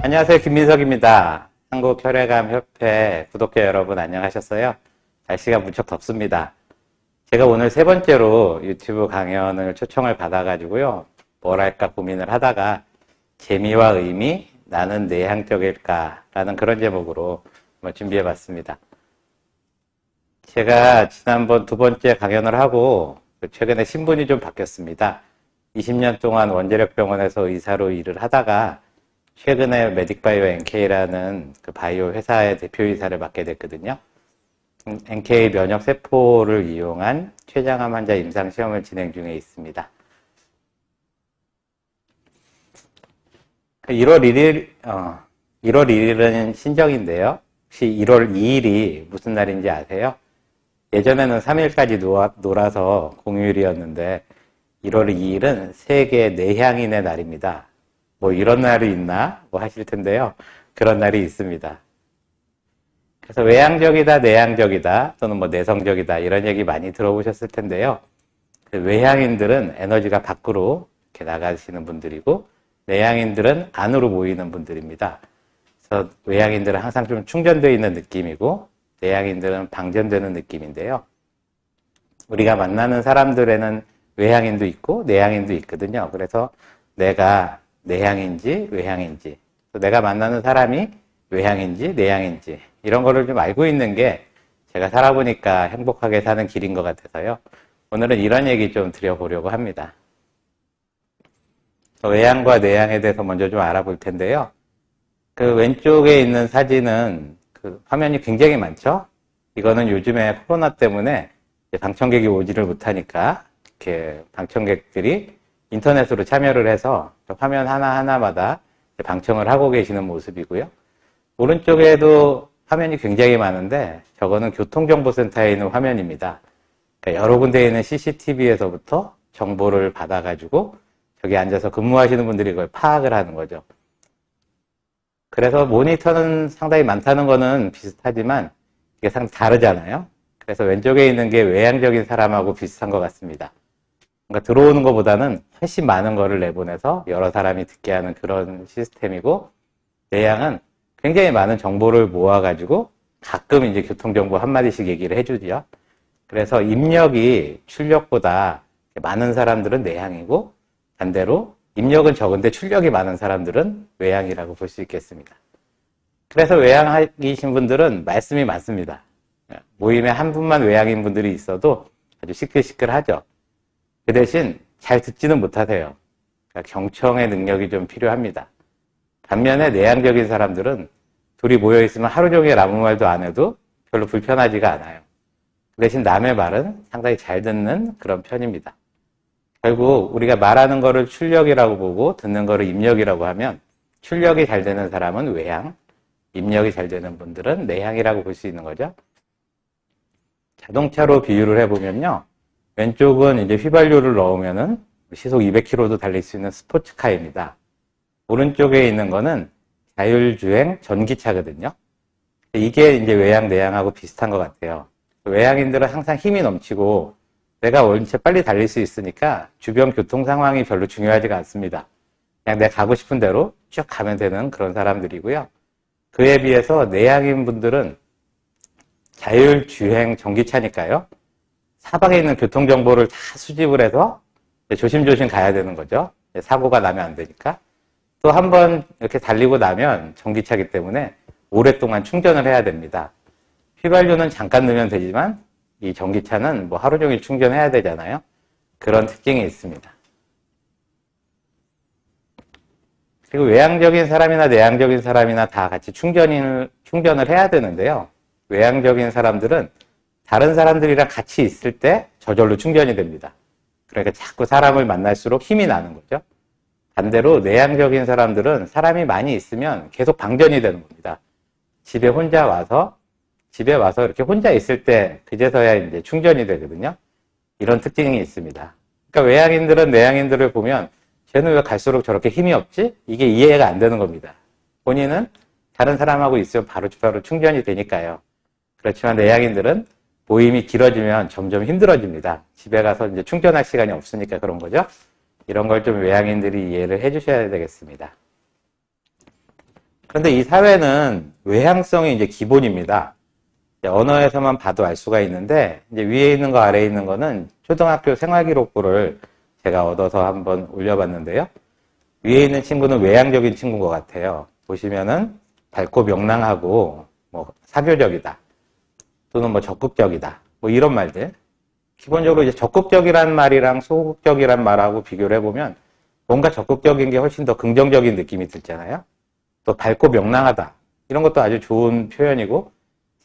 안녕하세요. 김민석입니다. 한국혈액암협회 구독자 여러분 안녕하셨어요? 날씨가 무척 덥습니다. 제가 오늘 세 번째로 유튜브 강연을 초청을 받아가지고요. 뭘 할까 고민을 하다가 재미와 의미, 나는 내향적일까? 라는 그런 제목으로 한번 준비해봤습니다. 제가 지난번 두 번째 강연을 하고 최근에 신분이 좀 바뀌었습니다. 20년 동안 원자력병원에서 의사로 일을 하다가 최근에 메딕바이오 NK라는 그 바이오 회사의 대표이사를 맡게 됐거든요. NK 면역 세포를 이용한 췌장암 환자 임상 시험을 진행 중에 있습니다. 1월 1일은 신정인데요. 혹시 1월 2일이 무슨 날인지 아세요? 예전에는 3일까지 놀아서 공휴일이었는데 1월 2일은 세계 내향인의 날입니다. 뭐 이런 날이 있나? 뭐 하실 텐데요. 그런 날이 있습니다. 그래서 외향적이다, 내향적이다, 또는 뭐 내성적이다 이런 얘기 많이 들어보셨을 텐데요. 외향인들은 에너지가 밖으로 이렇게 나가시는 분들이고 내향인들은 안으로 모이는 분들입니다. 그래서 외향인들은 항상 좀 충전되어 있는 느낌이고 내향인들은 방전되는 느낌인데요. 우리가 만나는 사람들에는 외향인도 있고 내향인도 있거든요. 그래서 내가 내향인지 외향인지, 또 내가 만나는 사람이 외향인지 내향인지 이런 거를 좀 알고 있는 게 제가 살아보니까 행복하게 사는 길인 것 같아서요. 오늘은 이런 얘기 좀 드려보려고 합니다. 외향과 내향에 대해서 먼저 좀 알아볼 텐데요. 그 왼쪽에 있는 사진은 그 화면이 굉장히 많죠? 이거는 요즘에 코로나 때문에 방청객이 오지를 못하니까 이렇게 방청객들이 인터넷으로 참여를 해서 화면 하나하나마다 방청을 하고 계시는 모습이고요. 오른쪽에도 화면이 굉장히 많은데 저거는 교통정보센터에 있는 화면입니다. 그러니까 여러 군데에 있는 CCTV에서부터 정보를 받아가지고 저기 앉아서 근무하시는 분들이 그걸 파악을 하는 거죠. 그래서 모니터는 상당히 많다는 거는 비슷하지만 이게 상당히 다르잖아요. 그래서 왼쪽에 있는 게 외향적인 사람하고 비슷한 것 같습니다. 그러니까 들어오는 것보다는 훨씬 많은 거를 내보내서 여러 사람이 듣게 하는 그런 시스템이고, 내향은 굉장히 많은 정보를 모아가지고 가끔 이제 교통정보 한마디씩 얘기를 해주죠. 그래서 입력이 출력보다 많은 사람들은 내향이고, 반대로 입력은 적은데 출력이 많은 사람들은 외향이라고 볼 수 있겠습니다. 그래서 외향이신 분들은 말씀이 많습니다. 모임에 한 분만 외향인 분들이 있어도 아주 시끌시끌하죠. 그 대신 잘 듣지는 못하세요. 그러니까 경청의 능력이 좀 필요합니다. 반면에 내향적인 사람들은 둘이 모여있으면 하루 종일 아무 말도 안 해도 별로 불편하지가 않아요. 그 대신 남의 말은 상당히 잘 듣는 그런 편입니다. 결국 우리가 말하는 거를 출력이라고 보고 듣는 거를 입력이라고 하면 출력이 잘 되는 사람은 외향, 입력이 잘 되는 분들은 내향이라고 볼 수 있는 거죠. 자동차로 비유를 해보면요. 왼쪽은 이제 휘발유를 넣으면은 시속 200km도 달릴 수 있는 스포츠카입니다. 오른쪽에 있는 거는 자율주행 전기차거든요. 이게 이제 외향, 내향하고 비슷한 것 같아요. 외향인들은 항상 힘이 넘치고 내가 원체 빨리 달릴 수 있으니까 주변 교통 상황이 별로 중요하지가 않습니다. 그냥 내가 가고 싶은 대로 쭉 가면 되는 그런 사람들이고요. 그에 비해서 내향인 분들은 자율주행 전기차니까요. 사방에 있는 교통정보를 다 수집을 해서 조심조심 가야 되는 거죠. 사고가 나면 안 되니까. 또 한 번 이렇게 달리고 나면 전기차기 때문에 오랫동안 충전을 해야 됩니다. 휘발유는 잠깐 넣으면 되지만 이 전기차는 뭐 하루 종일 충전해야 되잖아요. 그런 특징이 있습니다. 그리고 외향적인 사람이나 내향적인 사람이나 다 같이 충전을 해야 되는데요. 외향적인 사람들은 다른 사람들이랑 같이 있을 때 저절로 충전이 됩니다. 그러니까 자꾸 사람을 만날수록 힘이 나는 거죠. 반대로 내향적인 사람들은 사람이 많이 있으면 계속 방전이 되는 겁니다. 집에 와서 이렇게 혼자 있을 때 그제서야 이제 충전이 되거든요. 이런 특징이 있습니다. 그러니까 외향인들은 내향인들을 보면 쟤는 왜 갈수록 저렇게 힘이 없지? 이게 이해가 안 되는 겁니다. 본인은 다른 사람하고 있으면 바로 충전이 되니까요. 그렇지만 내향인들은 모임이 길어지면 점점 힘들어집니다. 집에 가서 이제 충전할 시간이 없으니까 그런 거죠. 이런 걸 좀 외향인들이 이해를 해 주셔야 되겠습니다. 그런데 이 사회는 외향성이 이제 기본입니다. 이제 언어에서만 봐도 알 수가 있는데, 이제 위에 있는 거 아래에 있는 거는 초등학교 생활기록부를 제가 얻어서 한번 올려봤는데요. 위에 있는 친구는 외향적인 친구인 것 같아요. 보시면은 밝고 명랑하고 뭐 사교적이다 또는 뭐 적극적이다 뭐 이런 말들. 기본적으로 이제 적극적이란 말이랑 소극적이란 말하고 비교를 해보면 뭔가 적극적인 게 훨씬 더 긍정적인 느낌이 들잖아요. 또 밝고 명랑하다 이런 것도 아주 좋은 표현이고,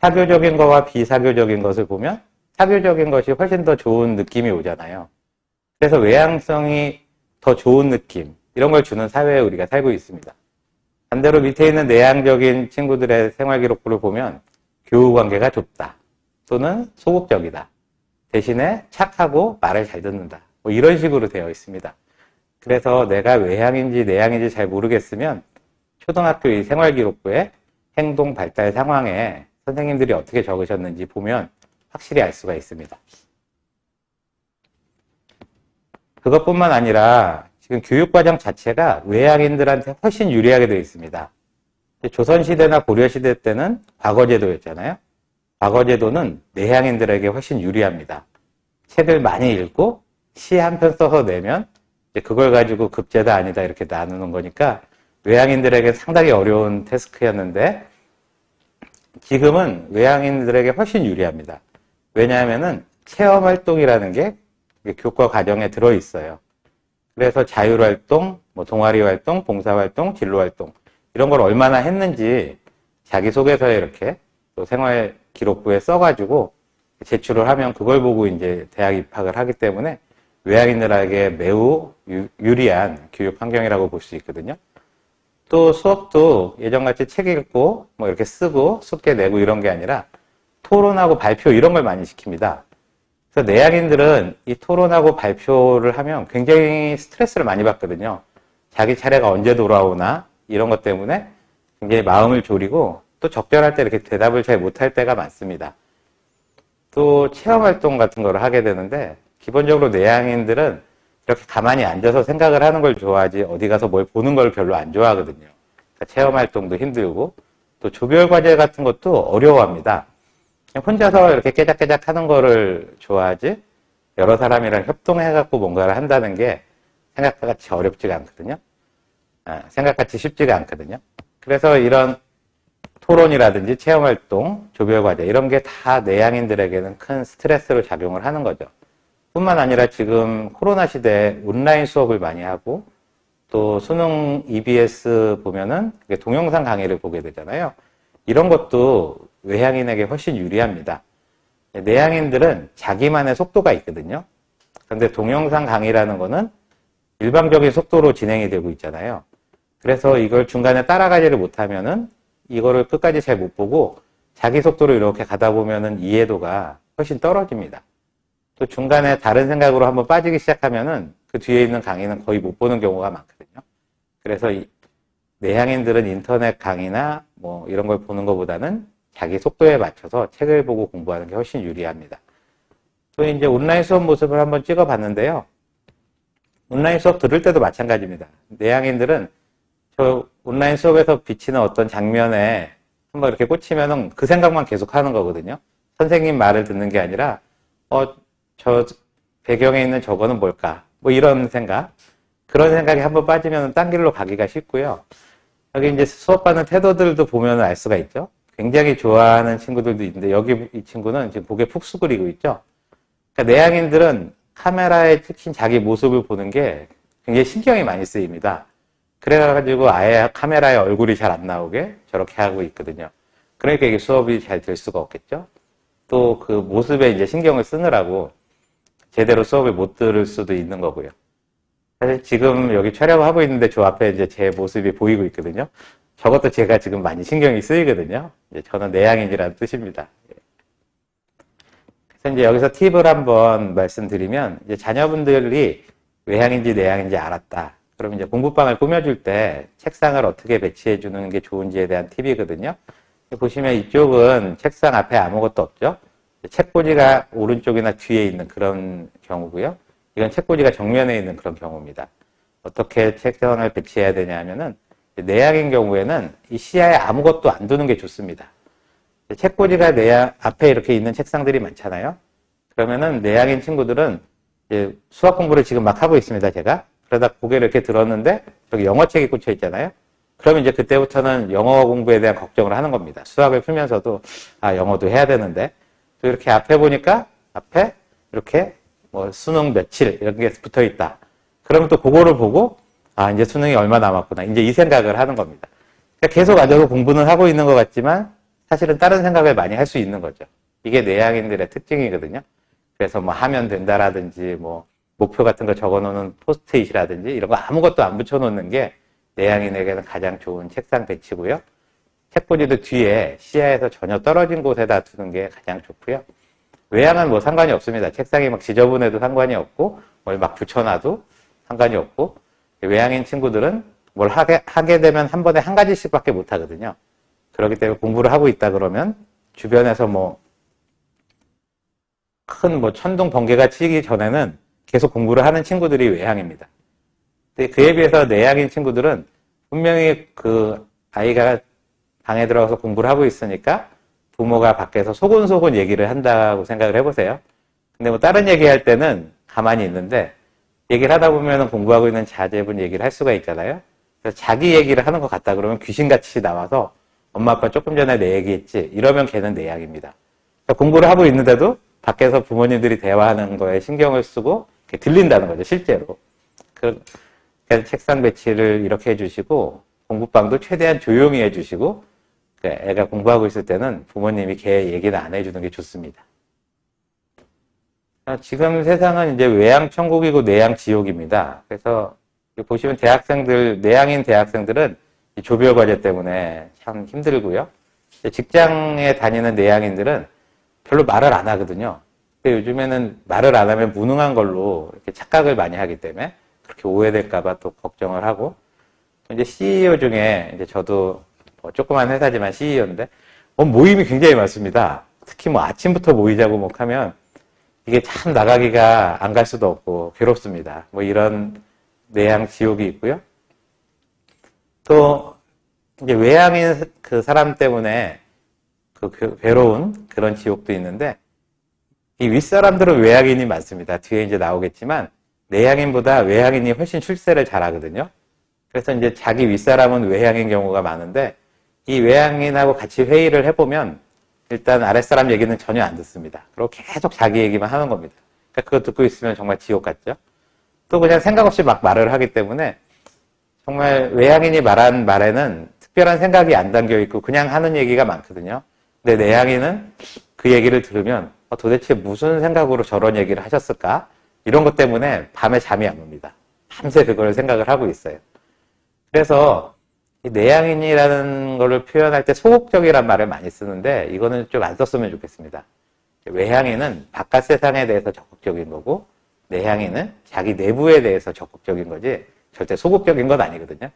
사교적인 거와 비사교적인 것을 보면 사교적인 것이 훨씬 더 좋은 느낌이 오잖아요. 그래서 외향성이 더 좋은 느낌, 이런 걸 주는 사회에 우리가 살고 있습니다. 반대로 밑에 있는 내향적인 친구들의 생활기록부를 보면 교우관계가 좁다 또는 소극적이다, 대신에 착하고 말을 잘 듣는다 뭐 이런 식으로 되어 있습니다. 그래서 내가 외향인지 내향인지 잘 모르겠으면 초등학교 이 생활기록부에 행동 발달 상황에 선생님들이 어떻게 적으셨는지 보면 확실히 알 수가 있습니다. 그것뿐만 아니라 지금 교육과정 자체가 외향인들한테 훨씬 유리하게 되어 있습니다. 조선시대나 고려시대 때는 과거제도였잖아요. 과거제도는 내향인들에게 훨씬 유리합니다. 책을 많이 읽고 시 한 편 써서 내면 이제 그걸 가지고 급제다 아니다 이렇게 나누는 거니까 외향인들에게 상당히 어려운 태스크였는데, 지금은 외향인들에게 훨씬 유리합니다. 왜냐하면은 체험활동이라는 게 교과 과정에 들어있어요. 그래서 자율활동, 뭐 동아리활동, 봉사활동, 진로활동 이런 걸 얼마나 했는지 자기소개서에 이렇게 또 생활기록부에 써가지고 제출을 하면 그걸 보고 이제 대학 입학을 하기 때문에 외향인들에게 매우 유리한 교육 환경이라고 볼 수 있거든요. 또 수업도 예전같이 책 읽고 뭐 이렇게 쓰고 숙제 내고 이런 게 아니라 토론하고 발표 이런 걸 많이 시킵니다. 그래서 내향인들은 이 토론하고 발표를 하면 굉장히 스트레스를 많이 받거든요. 자기 차례가 언제 돌아오나 이런 것 때문에 굉장히 마음을 졸이고 또 적절할 때 이렇게 대답을 잘 못할 때가 많습니다. 또 체험활동 같은 거를 하게 되는데, 기본적으로 내향인들은 이렇게 가만히 앉아서 생각을 하는 걸 좋아하지 어디 가서 뭘 보는 걸 별로 안 좋아하거든요. 그러니까 체험활동도 힘들고 또 조별과제 같은 것도 어려워합니다. 그냥 혼자서 이렇게 깨작깨작 하는 거를 좋아하지 여러 사람이랑 협동해갖고 뭔가를 한다는 게 생각같이 어렵지가 않거든요. 생각같이 쉽지가 않거든요. 그래서 이런 토론이라든지 체험활동, 조별과제 이런 게 다 내향인들에게는 큰 스트레스로 작용을 하는 거죠. 뿐만 아니라 지금 코로나 시대에 온라인 수업을 많이 하고 또 수능 EBS 보면은 동영상 강의를 보게 되잖아요. 이런 것도 외향인에게 훨씬 유리합니다. 내향인들은 자기만의 속도가 있거든요. 그런데 동영상 강의라는 거는 일방적인 속도로 진행이 되고 있잖아요. 그래서 이걸 중간에 따라가지를 못하면은 이거를 끝까지 잘 못 보고 자기 속도로 이렇게 가다 보면은 이해도가 훨씬 떨어집니다. 또 중간에 다른 생각으로 한번 빠지기 시작하면은 그 뒤에 있는 강의는 거의 못 보는 경우가 많거든요. 그래서 내향인들은 인터넷 강의나 뭐 이런 걸 보는 것보다는 자기 속도에 맞춰서 책을 보고 공부하는 게 훨씬 유리합니다. 또 이제 온라인 수업 모습을 한번 찍어 봤는데요. 온라인 수업 들을 때도 마찬가지입니다. 내향인들은 저 온라인 수업에서 비치는 어떤 장면에 한번 이렇게 꽂히면은 그 생각만 계속 하는 거거든요. 선생님 말을 듣는 게 아니라, 저 배경에 있는 저거는 뭘까? 뭐 이런 생각. 그런 생각이 한번 빠지면 딴 길로 가기가 쉽고요. 여기 이제 수업받는 태도들도 보면 알 수가 있죠. 굉장히 좋아하는 친구들도 있는데, 여기 이 친구는 지금 고개 푹 숙이고 있죠. 그러니까 내향인들은 카메라에 찍힌 자기 모습을 보는 게 굉장히 신경이 많이 쓰입니다. 그래가지고 아예 카메라에 얼굴이 잘 안 나오게 저렇게 하고 있거든요. 그러니까 이게 수업이 잘 될 수가 없겠죠. 또 그 모습에 이제 신경을 쓰느라고 제대로 수업을 못 들을 수도 있는 거고요. 사실 지금 여기 촬영하고 있는데 저 앞에 이제 제 모습이 보이고 있거든요. 저것도 제가 지금 많이 신경이 쓰이거든요. 이제 저는 내향인이라는 뜻입니다. 그래서 이제 여기서 팁을 한번 말씀드리면, 이제 자녀분들이 외향인지 내향인지 알았다. 그럼 이제 공부방을 꾸며줄 때 책상을 어떻게 배치해 주는 게 좋은지에 대한 팁이거든요. 보시면 이쪽은 책상 앞에 아무것도 없죠. 책꽂이가 오른쪽이나 뒤에 있는 그런 경우고요. 이건 책꽂이가 정면에 있는 그런 경우입니다. 어떻게 책상을 배치해야 되냐 하면은 내향인 경우에는 이 시야에 아무것도 안 두는 게 좋습니다. 책꽂이가 앞에 이렇게 있는 책상들이 많잖아요. 그러면은 내향인 친구들은 이제 수학 공부를 지금 막 하고 있습니다, 제가. 그러다 고개를 이렇게 들었는데 여기 영어책이 꽂혀 있잖아요. 그러면 이제 그때부터는 영어 공부에 대한 걱정을 하는 겁니다. 수학을 풀면서도 영어도 해야 되는데 또 이렇게 앞에 보니까 앞에 이렇게 뭐 수능 며칠 이런 게 붙어 있다. 그러면 또 그거를 보고 이제 수능이 얼마 남았구나. 이제 이 생각을 하는 겁니다. 그러니까 계속 앉아서 공부는 하고 있는 것 같지만 사실은 다른 생각을 많이 할 수 있는 거죠. 이게 내향인들의 특징이거든요. 그래서 뭐 하면 된다라든지 뭐 목표 같은 거 적어놓는 포스트잇이라든지 이런 거 아무것도 안 붙여놓는 게 내향인에게는 가장 좋은 책상 배치고요. 책꽂이도 뒤에 시야에서 전혀 떨어진 곳에다 두는 게 가장 좋고요. 외향은 뭐 상관이 없습니다. 책상이 막 지저분해도 상관이 없고 뭘 막 붙여놔도 상관이 없고 외향인 친구들은 뭘 하게 되면 한 번에 한 가지씩밖에 못 하거든요. 그렇기 때문에 공부를 하고 있다 그러면 주변에서 뭐 큰 뭐 천둥 번개가 치기 전에는 계속 공부를 하는 친구들이 외향입니다. 근데 그에 비해서 내향인 친구들은 분명히 그 아이가 방에 들어가서 공부를 하고 있으니까 부모가 밖에서 소곤소곤 얘기를 한다고 생각을 해보세요. 근데 뭐 다른 얘기할 때는 가만히 있는데 얘기를 하다 보면 공부하고 있는 자제분 얘기를 할 수가 있잖아요. 그래서 자기 얘기를 하는 것 같다 그러면 귀신같이 나와서 엄마 아빠 조금 전에 내 얘기했지 이러면 걔는 내향입니다. 그러니까 공부를 하고 있는데도 밖에서 부모님들이 대화하는 거에 신경을 쓰고 들린다는 거죠, 실제로. 그래서 책상 배치를 이렇게 해주시고 공부방도 최대한 조용히 해주시고 애가 공부하고 있을 때는 부모님이 걔 얘기는 안 해주는 게 좋습니다. 지금 세상은 이제 외향 천국이고 내향 지옥입니다. 그래서 보시면 내향인 대학생들은 조별 과제 때문에 참 힘들고요. 직장에 다니는 내향인들은 별로 말을 안 하거든요. 근데 요즘에는 말을 안 하면 무능한 걸로 이렇게 착각을 많이 하기 때문에 그렇게 오해될까봐 또 걱정을 하고, 이제 CEO 중에 이제 저도 뭐 조그만 회사지만 CEO인데 모임이 굉장히 많습니다. 특히 뭐 아침부터 모이자고 뭐 하면 이게 참 나가기가 안 갈 수도 없고 괴롭습니다. 뭐 이런 내향 지옥이 있고요. 또 이제 외향인 그 사람 때문에 그 괴로운 그런 지옥도 있는데 이 윗사람들은 외향인이 많습니다. 뒤에 이제 나오겠지만 내향인보다 외향인이 훨씬 출세를 잘하거든요. 그래서 이제 자기 윗사람은 외향인 경우가 많은데 이 외향인하고 같이 회의를 해보면 일단 아랫사람 얘기는 전혀 안 듣습니다. 그리고 계속 자기 얘기만 하는 겁니다. 그러니까 그거 듣고 있으면 정말 지옥 같죠. 또 그냥 생각 없이 막 말을 하기 때문에 정말 외향인이 말한 말에는 특별한 생각이 안 담겨 있고 그냥 하는 얘기가 많거든요. 근데 내향인은 그 얘기를 들으면 도대체 무슨 생각으로 저런 얘기를 하셨을까? 이런 것 때문에 밤에 잠이 안 옵니다. 밤새 그걸 생각을 하고 있어요. 그래서 이 내향인이라는 거를 표현할 때 소극적이란 말을 많이 쓰는데 이거는 좀 안 썼으면 좋겠습니다. 외향인은 바깥 세상에 대해서 적극적인 거고 내향인은 자기 내부에 대해서 적극적인 거지 절대 소극적인 건 아니거든요.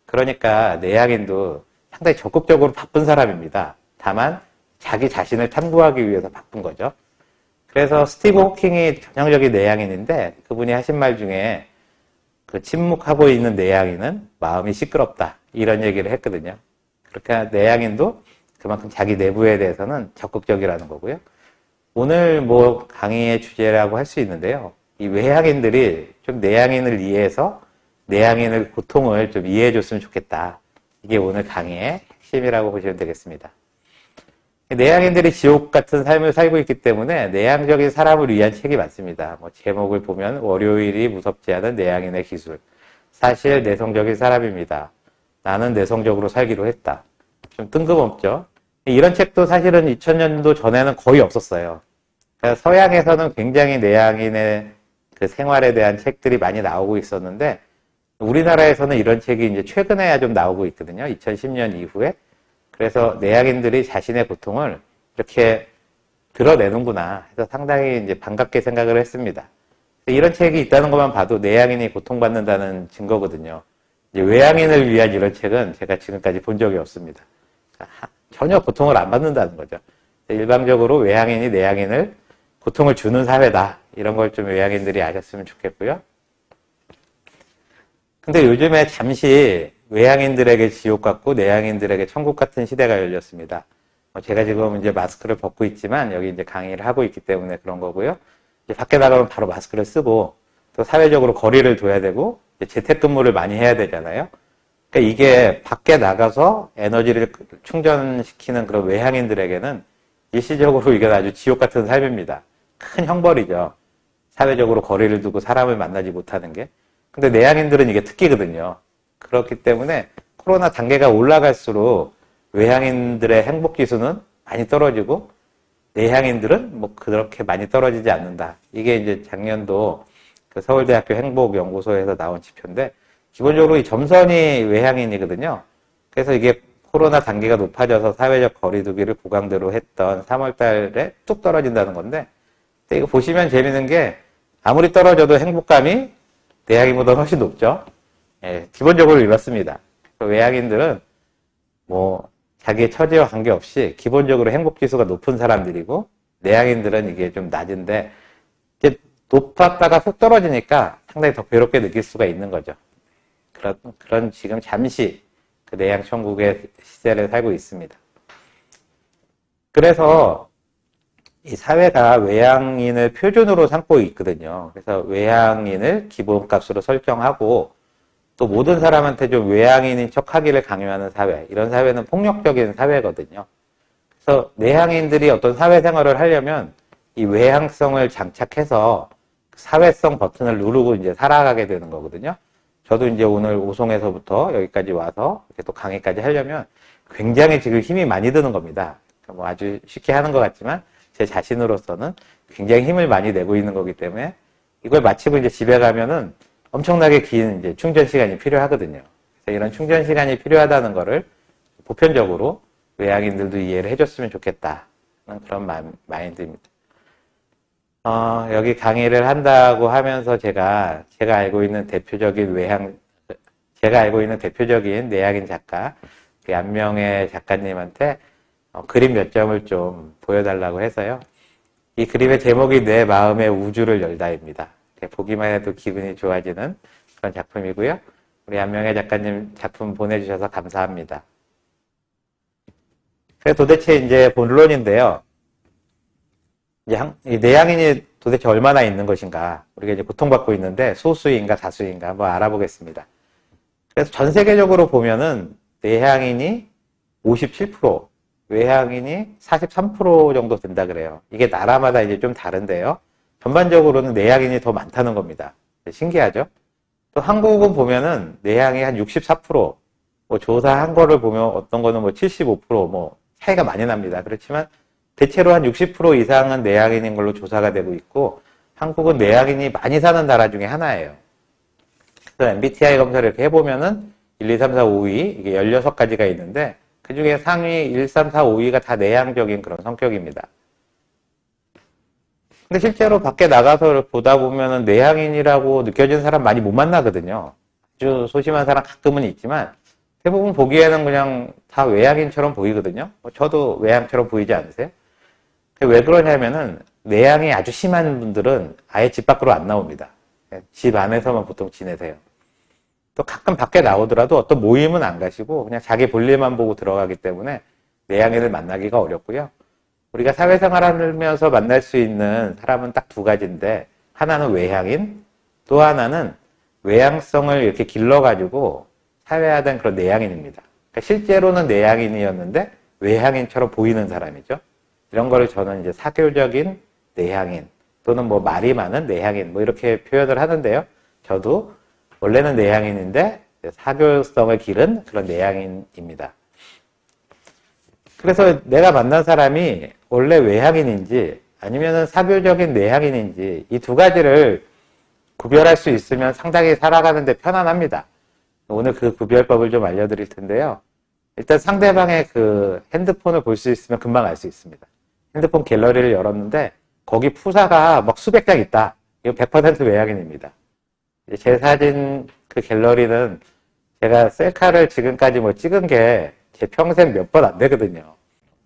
그러니까 내향인도 상당히 적극적으로 바쁜 사람입니다. 다만 자기 자신을 탐구하기 위해서 바쁜 거죠. 그래서 스티브 호킹이 전형적인 내향인인데 그분이 하신 말 중에 그 침묵하고 있는 내향인은 마음이 시끄럽다 이런 얘기를 했거든요. 그렇게 내향인도 그만큼 자기 내부에 대해서는 적극적이라는 거고요. 오늘 뭐 강의의 주제라고 할 수 있는데요. 이 외향인들이 좀 내향인을 이해해서 내향인의 고통을 좀 이해해 줬으면 좋겠다. 이게 오늘 강의의 핵심이라고 보시면 되겠습니다. 내향인들이 지옥 같은 삶을 살고 있기 때문에 내향적인 사람을 위한 책이 많습니다. 뭐 제목을 보면 월요일이 무섭지 않은 내향인의 기술. 사실 내성적인 사람입니다. 나는 내성적으로 살기로 했다. 좀 뜬금없죠. 이런 책도 사실은 2000년도 전에는 거의 없었어요. 그러니까 서양에서는 굉장히 내향인의 그 생활에 대한 책들이 많이 나오고 있었는데 우리나라에서는 이런 책이 이제 최근에야 좀 나오고 있거든요. 2010년 이후에. 그래서 내향인들이 자신의 고통을 이렇게 드러내는구나 해서 상당히 이제 반갑게 생각을 했습니다. 이런 책이 있다는 것만 봐도 내향인이 고통받는다는 증거거든요. 이제 외향인을 위한 이런 책은 제가 지금까지 본 적이 없습니다. 전혀 고통을 안 받는다는 거죠. 일방적으로 외향인이 내향인을 고통을 주는 사회다. 이런 걸 좀 외향인들이 아셨으면 좋겠고요. 근데 요즘에 잠시 외향인들에게 지옥 같고 내향인들에게 천국 같은 시대가 열렸습니다. 제가 지금 이제 마스크를 벗고 있지만 여기 이제 강의를 하고 있기 때문에 그런 거고요. 이제 밖에 나가면 바로 마스크를 쓰고 또 사회적으로 거리를 둬야 되고 재택근무를 많이 해야 되잖아요. 그러니까 이게 밖에 나가서 에너지를 충전시키는 그런 외향인들에게는 일시적으로 이게 아주 지옥 같은 삶입니다. 큰 형벌이죠. 사회적으로 거리를 두고 사람을 만나지 못하는 게. 근데 내향인들은 이게 특기거든요. 그렇기 때문에 코로나 단계가 올라갈수록 외향인들의 행복 지수는 많이 떨어지고 내향인들은 뭐 그렇게 많이 떨어지지 않는다. 이게 이제 작년도 그 서울대학교 행복연구소에서 나온 지표인데 기본적으로 이 점선이 외향인이거든요. 그래서 이게 코로나 단계가 높아져서 사회적 거리두기를 고강도로 했던 3월 달에 뚝 떨어진다는 건데 근데 이거 보시면 재밌는 게 아무리 떨어져도 행복감이 내향인보다 훨씬 높죠. 예, 기본적으로 이렇습니다. 외향인들은 뭐 자기의 처지와 관계없이 기본적으로 행복지수가 높은 사람들이고 내향인들은 이게 좀 낮은데 이제 높았다가 훅 떨어지니까 상당히 더 괴롭게 느낄 수가 있는 거죠. 그런 지금 잠시 그 내향 천국의 시대를 살고 있습니다. 그래서 이 사회가 외향인을 표준으로 삼고 있거든요. 그래서 외향인을 기본값으로 설정하고 또 모든 사람한테 좀 외향인인 척하기를 강요하는 사회, 이런 사회는 폭력적인 사회거든요. 그래서 내향인들이 어떤 사회생활을 하려면 이 외향성을 장착해서 사회성 버튼을 누르고 이제 살아가게 되는 거거든요. 저도 이제 오늘 오송에서부터 여기까지 와서 이렇게 또 강의까지 하려면 굉장히 지금 힘이 많이 드는 겁니다. 뭐 아주 쉽게 하는 것 같지만 제 자신으로서는 굉장히 힘을 많이 내고 있는 거기 때문에 이걸 마치고 이제 집에 가면은 엄청나게 긴 이제 충전 시간이 필요하거든요. 그래서 이런 충전 시간이 필요하다는 거를 보편적으로 외향인들도 이해를 해줬으면 좋겠다는 그런 마인드입니다. 여기 강의를 한다고 하면서 제가 알고 있는 대표적인 내향인 작가, 안명의 작가님한테 그림 몇 점을 좀 보여달라고 해서요. 이 그림의 제목이 내 마음의 우주를 열다입니다. 보기만 해도 기분이 좋아지는 그런 작품이고요. 우리 안명의 작가님 작품 보내주셔서 감사합니다. 그래서 도대체 이제 본론인데요. 이 내향인이 도대체 얼마나 있는 것인가. 우리가 이제 고통받고 있는데 소수인가 다수인가 한번 알아보겠습니다. 그래서 전 세계적으로 보면은 내향인이 57%, 외향인이 43% 정도 된다 그래요. 이게 나라마다 이제 좀 다른데요. 전반적으로는 내향인이 더 많다는 겁니다. 신기하죠? 또 한국은 보면은 내향이 한 64%, 뭐 조사한 거를 보면 어떤 거는 뭐 75%, 뭐 차이가 많이 납니다. 그렇지만 대체로 한 60% 이상은 내향인인 걸로 조사가 되고 있고 한국은 내향인이 많이 사는 나라 중에 하나예요. 그래서 MBTI 검사를 이렇게 해보면은 1, 2, 3, 4, 5위 이게 16가지가 있는데 그 중에 상위 1, 3, 4, 5위가 다 내향적인 그런 성격입니다. 근데 실제로 밖에 나가서 보다 보면은 내향인이라고 느껴지는 사람 많이 못 만나거든요. 아주 소심한 사람 가끔은 있지만 대부분 보기에는 그냥 다 외향인처럼 보이거든요. 저도 외향처럼 보이지 않으세요? 왜 그러냐면은 내향이 아주 심한 분들은 아예 집 밖으로 안 나옵니다. 집 안에서만 보통 지내세요. 또 가끔 밖에 나오더라도 어떤 모임은 안 가시고 그냥 자기 볼일만 보고 들어가기 때문에 내향인을 만나기가 어렵고요. 우리가 사회생활 하면서 만날 수 있는 사람은 딱 두 가지인데 하나는 외향인, 또 하나는 외향성을 이렇게 길러가지고 사회화된 그런 내향인입니다. 그러니까 실제로는 내향인이었는데 외향인처럼 보이는 사람이죠. 이런 거를 저는 이제 사교적인 내향인 또는 뭐 말이 많은 내향인 뭐 이렇게 표현을 하는데요. 저도 원래는 내향인인데 사교성을 기른 그런 내향인입니다. 그래서 내가 만난 사람이 원래 외향인인지 아니면 사교적인 내향인인지 이 두 가지를 구별할 수 있으면 상당히 살아가는데 편안합니다. 오늘 그 구별법을 좀 알려드릴 텐데요. 일단 상대방의 그 핸드폰을 볼 수 있으면 금방 알 수 있습니다. 핸드폰 갤러리를 열었는데 거기 푸사가 막 수백 장 있다. 이거 100% 외향인입니다. 제 사진 그 갤러리는 제가 셀카를 지금까지 뭐 찍은 게 제 평생 몇 번 안 되거든요.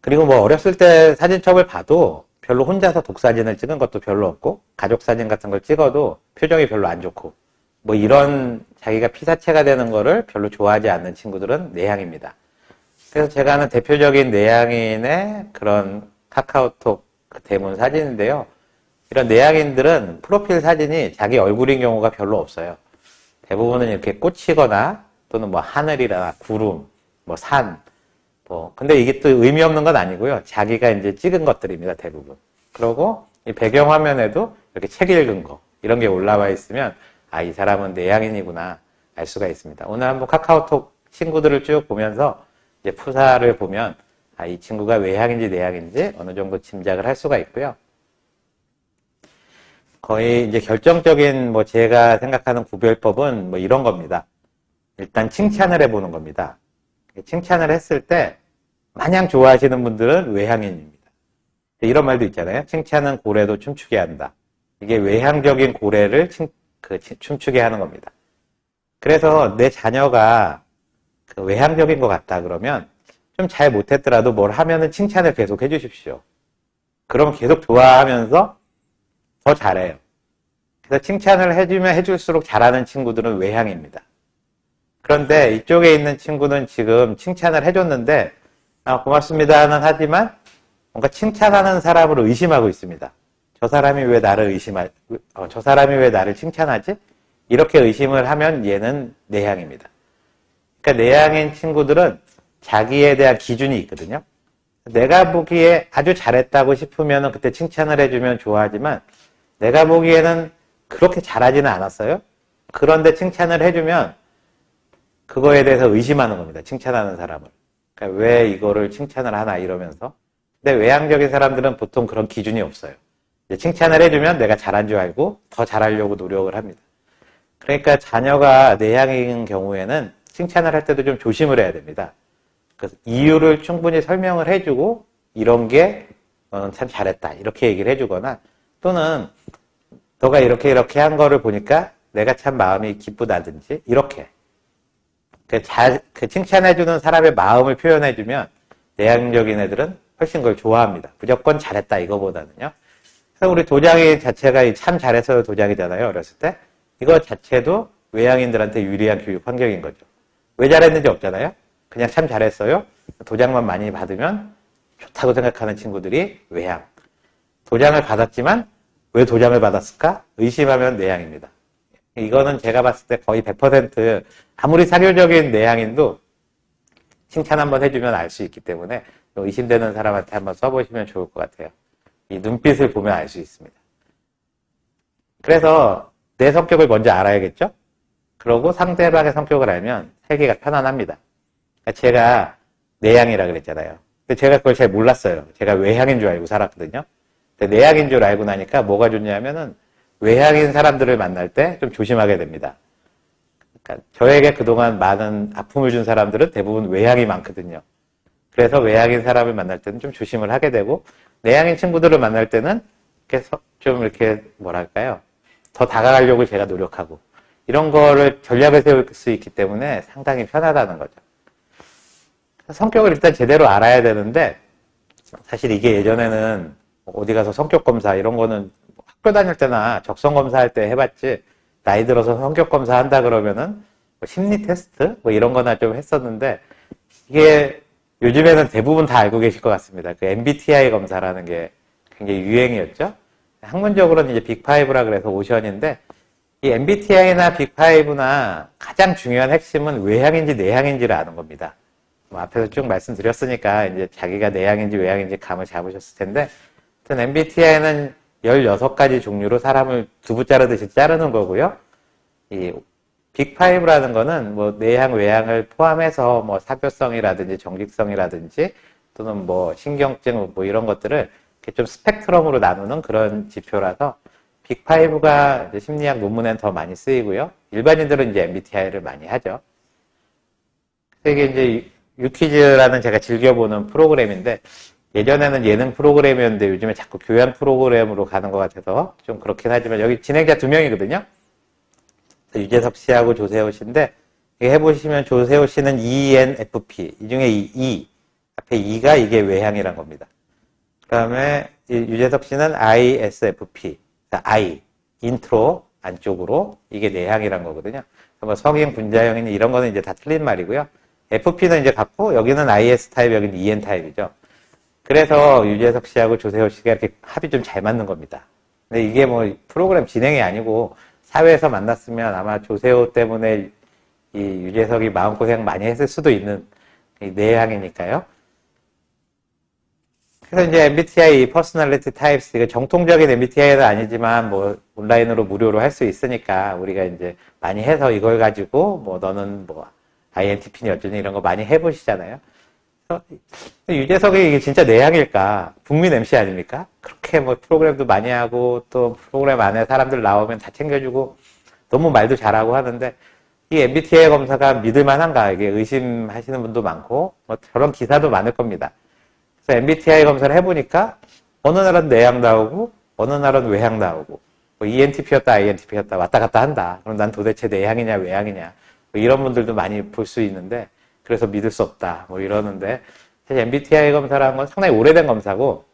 그리고 뭐 어렸을 때 사진첩을 봐도 별로 혼자서 독사진을 찍은 것도 별로 없고 가족 사진 같은 걸 찍어도 표정이 별로 안 좋고 뭐 이런 자기가 피사체가 되는 거를 별로 좋아하지 않는 친구들은 내향입니다. 그래서 제가 아는 대표적인 내향인의 그런 카카오톡 그 대문 사진인데요. 이런 내향인들은 프로필 사진이 자기 얼굴인 경우가 별로 없어요. 대부분은 이렇게 꽂히거나 또는 뭐 하늘이나 구름, 뭐 산, 뭐 근데 이게 또 의미 없는 건 아니고요. 자기가 이제 찍은 것들입니다. 대부분. 그리고 이 배경 화면에도 이렇게 책 읽은 거 이런 게 올라와 있으면 아, 이 사람은 내향인이구나 알 수가 있습니다. 오늘 한번 카카오톡 친구들을 쭉 보면서 이제 프사를 보면 아, 이 친구가 외향인지 내향인지 어느 정도 짐작을 할 수가 있고요. 거의 이제 결정적인 뭐 제가 생각하는 구별법은 뭐 이런 겁니다. 일단 칭찬을 해보는 겁니다. 칭찬을 했을 때 마냥 좋아하시는 분들은 외향인입니다. 이런 말도 있잖아요. 칭찬은 고래도 춤추게 한다. 이게 외향적인 고래를 춤추게 하는 겁니다. 그래서 내 자녀가 그 외향적인 것 같다 그러면 좀 잘 못했더라도 뭘 하면은 칭찬을 계속 해주십시오. 그럼 계속 좋아하면서 더 잘해요. 그래서 칭찬을 해주면 해줄수록 잘하는 친구들은 외향입니다. 그런데 이쪽에 있는 친구는 지금 칭찬을 해줬는데 아, 고맙습니다는 하지만 뭔가 칭찬하는 사람을 의심하고 있습니다. 저 사람이 왜 나를 저 사람이 왜 나를 칭찬하지? 이렇게 의심을 하면 얘는 내향입니다. 그러니까 내향인 친구들은 자기에 대한 기준이 있거든요. 내가 보기에 아주 잘했다고 싶으면 그때 칭찬을 해주면 좋아하지만 내가 보기에는 그렇게 잘하지는 않았어요. 그런데 칭찬을 해주면 그거에 대해서 의심하는 겁니다. 칭찬하는 사람을. 그러니까 왜 이거를 칭찬을 하나 이러면서. 근데 외향적인 사람들은 보통 그런 기준이 없어요. 칭찬을 해주면 내가 잘한 줄 알고 더 잘하려고 노력을 합니다. 그러니까 자녀가 내향인 경우에는 칭찬을 할 때도 좀 조심을 해야 됩니다. 그래서 이유를 충분히 설명을 해주고 이런 게 참 잘했다 이렇게 얘기를 해주거나 또는 너가 이렇게 한 거를 보니까 내가 참 마음이 기쁘다든지 이렇게 그 칭찬해주는 사람의 마음을 표현해주면 내향적인 애들은 훨씬 그걸 좋아합니다. 무조건 잘했다 이거보다는요. 그래서 우리 도장이 자체가 참 잘했어요 도장이잖아요. 어렸을 때. 이거 자체도 외향인들한테 유리한 교육 환경인 거죠. 왜 잘했는지 없잖아요. 그냥 참 잘했어요. 도장만 많이 받으면 좋다고 생각하는 친구들이 외향. 도장을 받았지만 왜 도장을 받았을까? 의심하면 내향입니다. 이거는 제가 봤을 때 거의 100% 아무리 사교적인 내향인도 칭찬 한번 해주면 알 수 있기 때문에 의심되는 사람한테 한번 써보시면 좋을 것 같아요. 이 눈빛을 보면 알 수 있습니다. 그래서 내 성격을 먼저 알아야겠죠? 그러고 상대방의 성격을 알면 살기가 편안합니다. 그러니까 제가 내향이라 그랬잖아요. 근데 제가 그걸 잘 몰랐어요. 제가 외향인 줄 알고 살았거든요. 근데 내향인 줄 알고 나니까 뭐가 좋냐면은 외향인 사람들을 만날 때 좀 조심하게 됩니다. 그러니까 저에게 그동안 많은 아픔을 준 사람들은 대부분 외향이 많거든요. 그래서 외향인 사람을 만날 때는 좀 조심을 하게 되고 내향인 친구들을 만날 때는 좀 이렇게 뭐랄까요? 더 다가가려고 제가 노력하고 이런 거를 전략을 세울 수 있기 때문에 상당히 편하다는 거죠. 성격을 일단 제대로 알아야 되는데 사실 이게 예전에는 어디 가서 성격 검사 이런 거는 학교 다닐 때나 적성 검사할 때 해봤지 나이 들어서 성격 검사 한다 그러면은 뭐 심리 테스트 뭐 이런 거나 좀 했었는데 이게 요즘에는 대부분 다 알고 계실 것 같습니다. 그 MBTI 검사라는 게 굉장히 유행이었죠. 학문적으로는 이제 빅5라 그래서 오션인데 이 MBTI나 빅5나 가장 중요한 핵심은 외향인지 내향인지를 아는 겁니다. 뭐 앞에서 쭉 말씀드렸으니까 이제 자기가 내향인지 외향인지 감을 잡으셨을 텐데 하여튼 MBTI는 16가지 종류로 사람을 두부 자르듯이 자르는 거고요. 이 빅5라는 거는 뭐 내향, 외향을 포함해서 뭐 사교성이라든지 정직성이라든지 또는 뭐 신경증 뭐 이런 것들을 이렇게 좀 스펙트럼으로 나누는 그런 지표라서 빅5가 심리학 논문엔 더 많이 쓰이고요. 일반인들은 이제 MBTI를 많이 하죠. 이게 이제 유퀴즈라는 제가 즐겨보는 프로그램인데 예전에는 예능 프로그램이었는데 요즘에 자꾸 교양 프로그램으로 가는 것 같아서 좀 그렇긴 하지만 여기 진행자 2명이거든요. 유재석 씨하고 조세호 씨인데 해보시면 조세호 씨는 ENFP 이 중에 E 앞에 E가 이게 외향이란 겁니다. 그 다음에 유재석 씨는 ISFP I 인트로 안쪽으로 이게 내향이란 거거든요. 뭐 성인, 분자형이니 이런 거는 이제 다 틀린 말이고요. FP는 이제 같고 여기는 IS 타입, 여기는 EN 타입이죠. 그래서 유재석 씨하고 조세호 씨가 이렇게 합이 좀 잘 맞는 겁니다. 근데 이게 뭐 프로그램 진행이 아니고 사회에서 만났으면 아마 조세호 때문에 이 유재석이 마음고생 많이 했을 수도 있는 이 내향이니까요. 그래서 이제 MBTI 퍼스널리티 타입스, 이거 정통적인 MBTI는 아니지만 뭐 온라인으로 무료로 할 수 있으니까 우리가 이제 많이 해서 이걸 가지고 뭐 너는 뭐 INTP니 어쩌니 이런 거 많이 해보시잖아요. 유재석이 이게 진짜 내향일까? 국민 MC 아닙니까? 그렇게 뭐 프로그램도 많이 하고 또 프로그램 안에 사람들 나오면 다 챙겨주고 너무 말도 잘하고 하는데 이 MBTI 검사가 믿을만한가? 이게 의심하시는 분도 많고 뭐 저런 기사도 많을 겁니다. 그래서 MBTI 검사를 해보니까 어느 날은 내향 나오고 어느 날은 외향 나오고 뭐 ENTP였다 INTP였다 왔다 갔다 한다. 그럼 난 도대체 내향이냐 외향이냐 뭐 이런 분들도 많이 볼 수 있는데 그래서 믿을 수 없다 뭐 이러는데 사실 MBTI 검사라는 건 상당히 오래된 검사고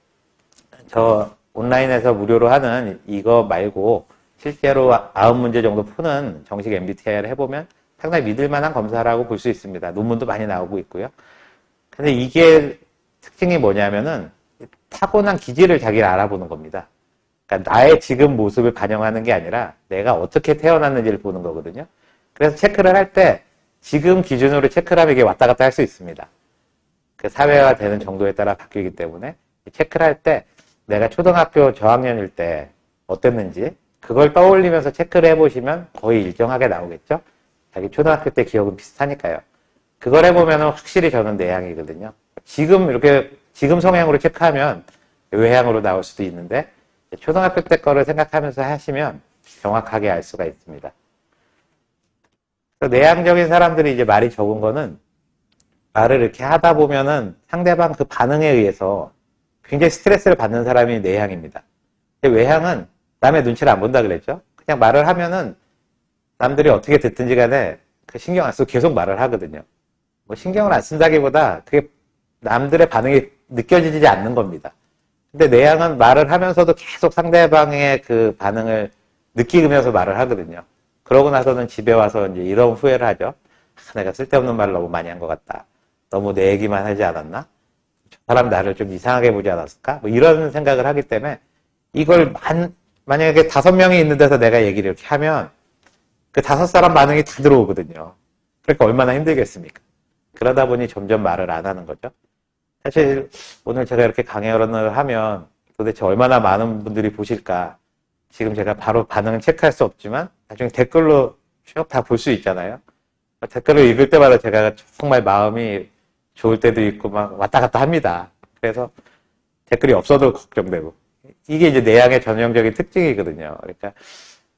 저 온라인에서 무료로 하는 이거 말고 실제로 90문제 정도 푸는 정식 MBTI를 해보면 상당히 믿을 만한 검사라고 볼 수 있습니다. 논문도 많이 나오고 있고요. 근데 이게 특징이 뭐냐면은 타고난 기질을 자기를 알아보는 겁니다. 그러니까 나의 지금 모습을 반영하는 게 아니라 내가 어떻게 태어났는지를 보는 거거든요. 그래서 체크를 할 때 지금 기준으로 체크를 하면 이게 왔다 갔다 할 수 있습니다. 그 사회화 되는 정도에 따라 바뀌기 때문에 체크를 할 때 내가 초등학교 저학년일 때 어땠는지 그걸 떠올리면서 체크를 해보시면 거의 일정하게 나오겠죠. 자기 초등학교 때 기억은 비슷하니까요. 그걸 해보면 확실히 저는 내향이거든요. 지금 성향으로 체크하면 외향으로 나올 수도 있는데 초등학교 때 거를 생각하면서 하시면 정확하게 알 수가 있습니다. 내향적인 사람들이 이제 말이 적은 거는 말을 이렇게 하다 보면은 상대방 그 반응에 의해서 굉장히 스트레스를 받는 사람이 내향입니다. 외향은 남의 눈치를 안 본다 그랬죠? 그냥 말을 하면은 남들이 어떻게 듣든지 간에 그 신경 안 쓰고 계속 말을 하거든요. 뭐 신경을 안 쓴다기보다 그게 남들의 반응이 느껴지지 않는 겁니다. 근데 내향은 말을 하면서도 계속 상대방의 그 반응을 느끼면서 말을 하거든요. 그러고 나서는 집에 와서 이제 이런 후회를 하죠. 내가 쓸데없는 말을 너무 많이 한 것 같다. 너무 내 얘기만 하지 않았나? 저 사람 나를 좀 이상하게 보지 않았을까? 뭐 이런 생각을 하기 때문에 이걸 만약에 5명이 있는 데서 내가 얘기를 이렇게 하면 그 5사람 반응이 다 들어오거든요. 그러니까 얼마나 힘들겠습니까? 그러다 보니 점점 말을 안 하는 거죠. 사실 오늘 제가 이렇게 강연을 하면 도대체 얼마나 많은 분들이 보실까? 지금 제가 바로 반응을 체크할 수 없지만 나중에 댓글로 쭉 다 볼 수 있잖아요. 댓글을 읽을 때마다 제가 정말 마음이 좋을 때도 있고 막 왔다 갔다 합니다. 그래서 댓글이 없어도 걱정되고 이게 이제 내향의 전형적인 특징이거든요. 그러니까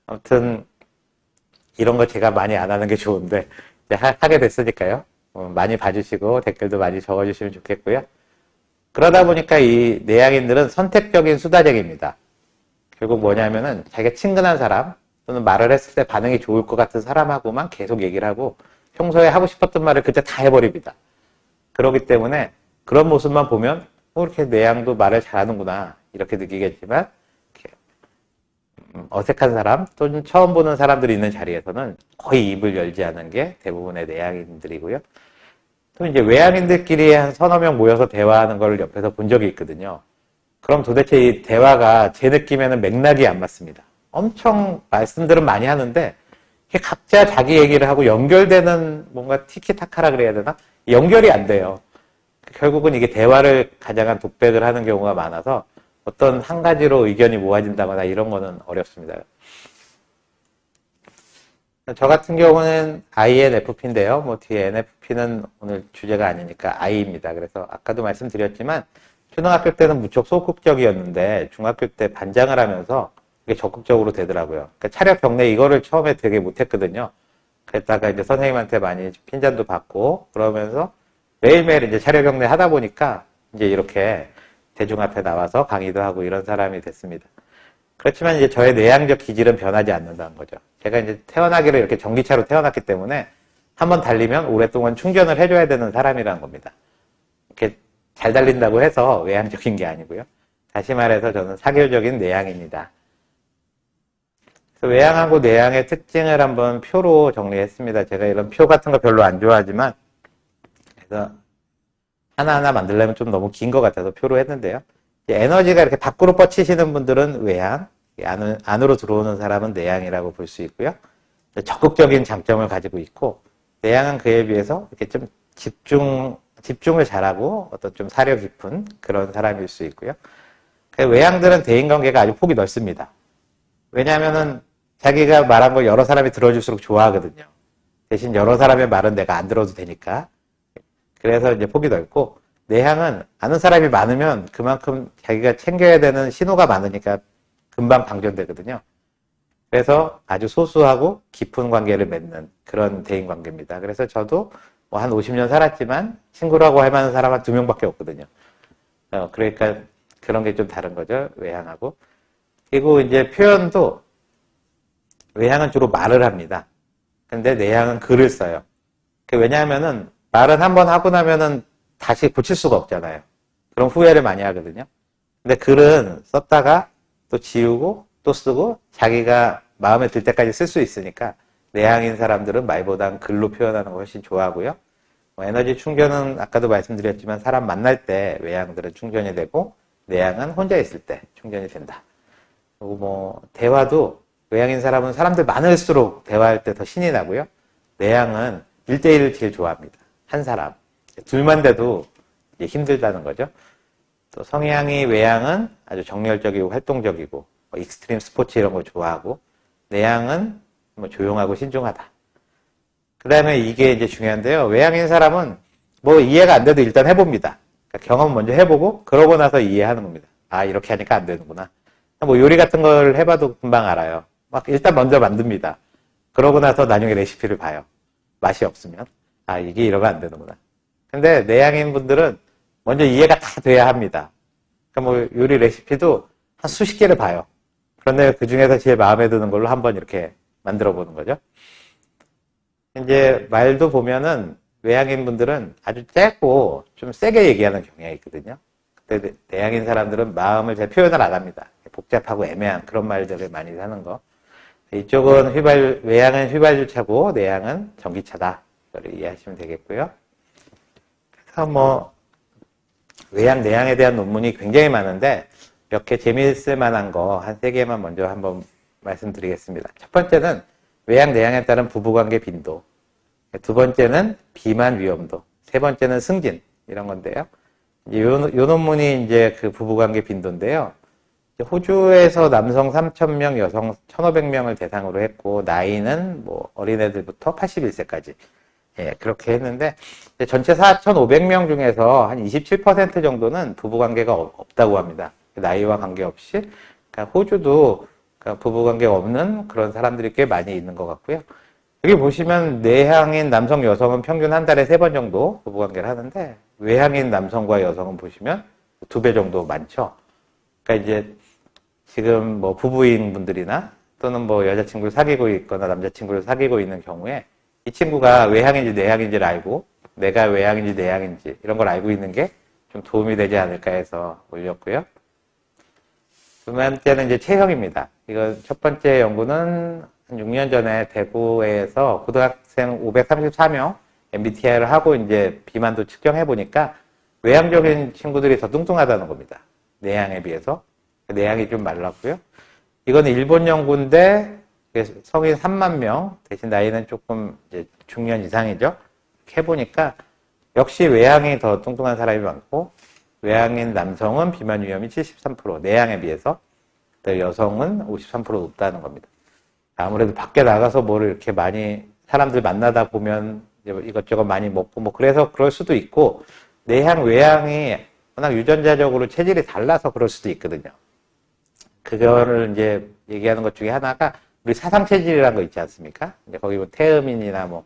아무튼 이런 거 제가 많이 안 하는 게 좋은데 이제 하게 됐으니까요. 많이 봐주시고 댓글도 많이 적어주시면 좋겠고요. 그러다 보니까 이 내향인들은 선택적인 수다쟁이입니다. 결국 뭐냐면은 자기가 친근한 사람 또는 말을 했을 때 반응이 좋을 것 같은 사람하고만 계속 얘기를 하고 평소에 하고 싶었던 말을 그때 다 해버립니다. 그렇기 때문에 그런 모습만 보면 이렇게 내향도 말을 잘하는구나 이렇게 느끼겠지만 이렇게 어색한 사람 또는 처음 보는 사람들이 있는 자리에서는 거의 입을 열지 않는 게 대부분의 내향인들이고요. 또 이제 외향인들끼리 한 서너 명 모여서 대화하는 걸 옆에서 본 적이 있거든요. 그럼 도대체 이 대화가 제 느낌에는 맥락이 안 맞습니다. 엄청 말씀들은 많이 하는데 각자 자기 얘기를 하고 연결되는 뭔가 티키타카라 그래야 되나? 연결이 안 돼요. 결국은 이게 대화를 가장한 독백을 하는 경우가 많아서 어떤 한 가지로 의견이 모아진다거나 이런 거는 어렵습니다. 저 같은 경우는 INFP인데요. 뭐 뒤에 NFP는 오늘 주제가 아니니까 I입니다. 그래서 아까도 말씀드렸지만 초등학교 때는 무척 소극적이었는데 중학교 때 반장을 하면서 이게 적극적으로 되더라고요. 그러니까 차력 경례 이거를 처음에 되게 못했거든요. 그랬다가 이제 선생님한테 많이 핀잔도 받고 그러면서 매일매일 이제 차력 경례 하다 보니까 이제 이렇게 대중 앞에 나와서 강의도 하고 이런 사람이 됐습니다. 그렇지만 이제 저의 내향적 기질은 변하지 않는다는 거죠. 제가 이제 태어나기를 이렇게 전기차로 태어났기 때문에 한번 달리면 오랫동안 충전을 해줘야 되는 사람이라는 겁니다. 이렇게 잘 달린다고 해서 외향적인 게 아니고요. 다시 말해서 저는 사교적인 내향입니다. 그래서 외향하고 내향의 특징을 한번 표로 정리했습니다. 제가 이런 표 같은 거 별로 안 좋아하지만, 그래서 하나하나 만들려면 좀 너무 긴 것 같아서 표로 했는데요. 에너지가 이렇게 밖으로 뻗치시는 분들은 외향, 안으로 들어오는 사람은 내향이라고 볼 수 있고요. 적극적인 장점을 가지고 있고, 내향은 그에 비해서 이렇게 좀 집중을 잘하고 어떤 좀 사려 깊은 그런 사람일 수 있고요. 외향들은 대인관계가 아주 폭이 넓습니다. 왜냐하면은 자기가 말한 걸 여러 사람이 들어줄수록 좋아하거든요. 대신 여러 사람의 말은 내가 안 들어도 되니까. 그래서 이제 폭이 넓고, 내향은 아는 사람이 많으면 그만큼 자기가 챙겨야 되는 신호가 많으니까 금방 방전되거든요. 그래서 아주 소수하고 깊은 관계를 맺는 그런 대인관계입니다. 그래서 저도 뭐 한 50년 살았지만 친구라고 할 만한 사람 한 2명밖에 없거든요. 그러니까 그런 게 좀 다른 거죠. 외향하고. 그리고 이제 표현도 외향은 주로 말을 합니다. 근데 내향은 글을 써요. 왜냐하면은 말은 한번 하고 나면은 다시 고칠 수가 없잖아요. 그럼 후회를 많이 하거든요. 근데 글은 썼다가 또 지우고 또 쓰고 자기가 마음에 들 때까지 쓸 수 있으니까 내향인 사람들은 말보단 글로 표현하는 걸 훨씬 좋아하고요. 에너지 충전은 아까도 말씀드렸지만 사람 만날 때 외향들은 충전이 되고 내향은 혼자 있을 때 충전이 된다. 그리고 뭐 대화도 외향인 사람은 사람들 많을수록 대화할 때 더 신이 나고요. 내향은 1대1을 제일 좋아합니다. 한 사람. 둘만 돼도 이제 힘들다는 거죠. 또 성향이 외향은 아주 정열적이고 활동적이고 뭐 익스트림 스포츠 이런 걸 좋아하고 내향은 뭐 조용하고 신중하다. 그 다음에 이게 이제 중요한데요. 외향인 사람은 뭐 이해가 안 돼도 일단 해봅니다. 그러니까 경험 먼저 해보고 그러고 나서 이해하는 겁니다. 아 이렇게 하니까 안 되는구나. 뭐 요리 같은 걸 해봐도 금방 알아요. 막 일단 먼저 만듭니다. 그러고 나서 나중에 레시피를 봐요. 맛이 없으면 아 이게 이러면 안 되는구나. 근데 내향인 분들은 먼저 이해가 다 돼야 합니다. 그러니까 뭐 요리 레시피도 한 수십 개를 봐요. 그런데 그 중에서 제일 마음에 드는 걸로 한번 이렇게 만들어 보는 거죠. 이제 말도 보면은 외향인 분들은 아주 짧고 좀 세게 얘기하는 경향이 있거든요. 근데 내향인 사람들은 마음을 잘 표현을 안 합니다. 복잡하고 애매한 그런 말들을 많이 하는 거. 이쪽은 외향은 휘발유차고 내향은 전기차다. 이걸 이해하시면 되겠고요. 그래서 뭐 외향, 내향에 대한 논문이 굉장히 많은데 몇 개 재미있을 만한 거 한 3개만 먼저 한번 말씀드리겠습니다. 첫 번째는 외향, 내향에 따른 부부관계 빈도. 두 번째는 비만 위험도. 세 번째는 승진. 이런 건데요. 요 논문이 이제 그 부부관계 빈도인데요. 호주에서 남성 3,000명, 여성 1,500명을 대상으로 했고, 나이는 뭐 어린애들부터 81세까지. 예, 그렇게 했는데, 전체 4,500명 중에서 한 27% 정도는 부부관계가 없다고 합니다. 나이와 관계없이. 그러니까 호주도 그러니까 부부관계가 없는 그런 사람들이 꽤 많이 있는 것 같고요. 여기 보시면 내향인 남성, 여성은 평균 한 달에 3번 정도 부부관계를 하는데, 외향인 남성과 여성은 보시면 2배 정도 많죠. 그러니까 이제 지금 뭐 부부인 분들이나 또는 뭐 여자친구를 사귀고 있거나 남자친구를 사귀고 있는 경우에 이 친구가 외향인지 내향인지를 알고 내가 외향인지 내향인지 이런 걸 알고 있는 게 좀 도움이 되지 않을까 해서 올렸고요. 두 번째는 이제 체형입니다. 이거 첫 번째 연구는 한 6년 전에 대구에서 고등학생 534명 MBTI를 하고 이제 비만도 측정해 보니까 외향적인 친구들이 더 뚱뚱하다는 겁니다. 내향에 비해서. 내향이 좀 말랐고요. 이거는 일본 연구인데 성인 3만 명 대신 나이는 조금 이제 중년 이상이죠. 이렇게 해보니까 역시 외향이 더 뚱뚱한 사람이 많고 외향인 남성은 비만 위험이 73%, 내향에 비해서 여성은 53% 높다는 겁니다. 아무래도 밖에 나가서 뭐를 이렇게 많이 사람들 만나다 보면 이것저것 많이 먹고 뭐 그래서 그럴 수도 있고 내향, 외향이 워낙 유전자적으로 체질이 달라서 그럴 수도 있거든요. 그거를 이제 얘기하는 것 중에 하나가 우리 사상체질이라는 거 있지 않습니까? 이제 거기 뭐 태음인이나 뭐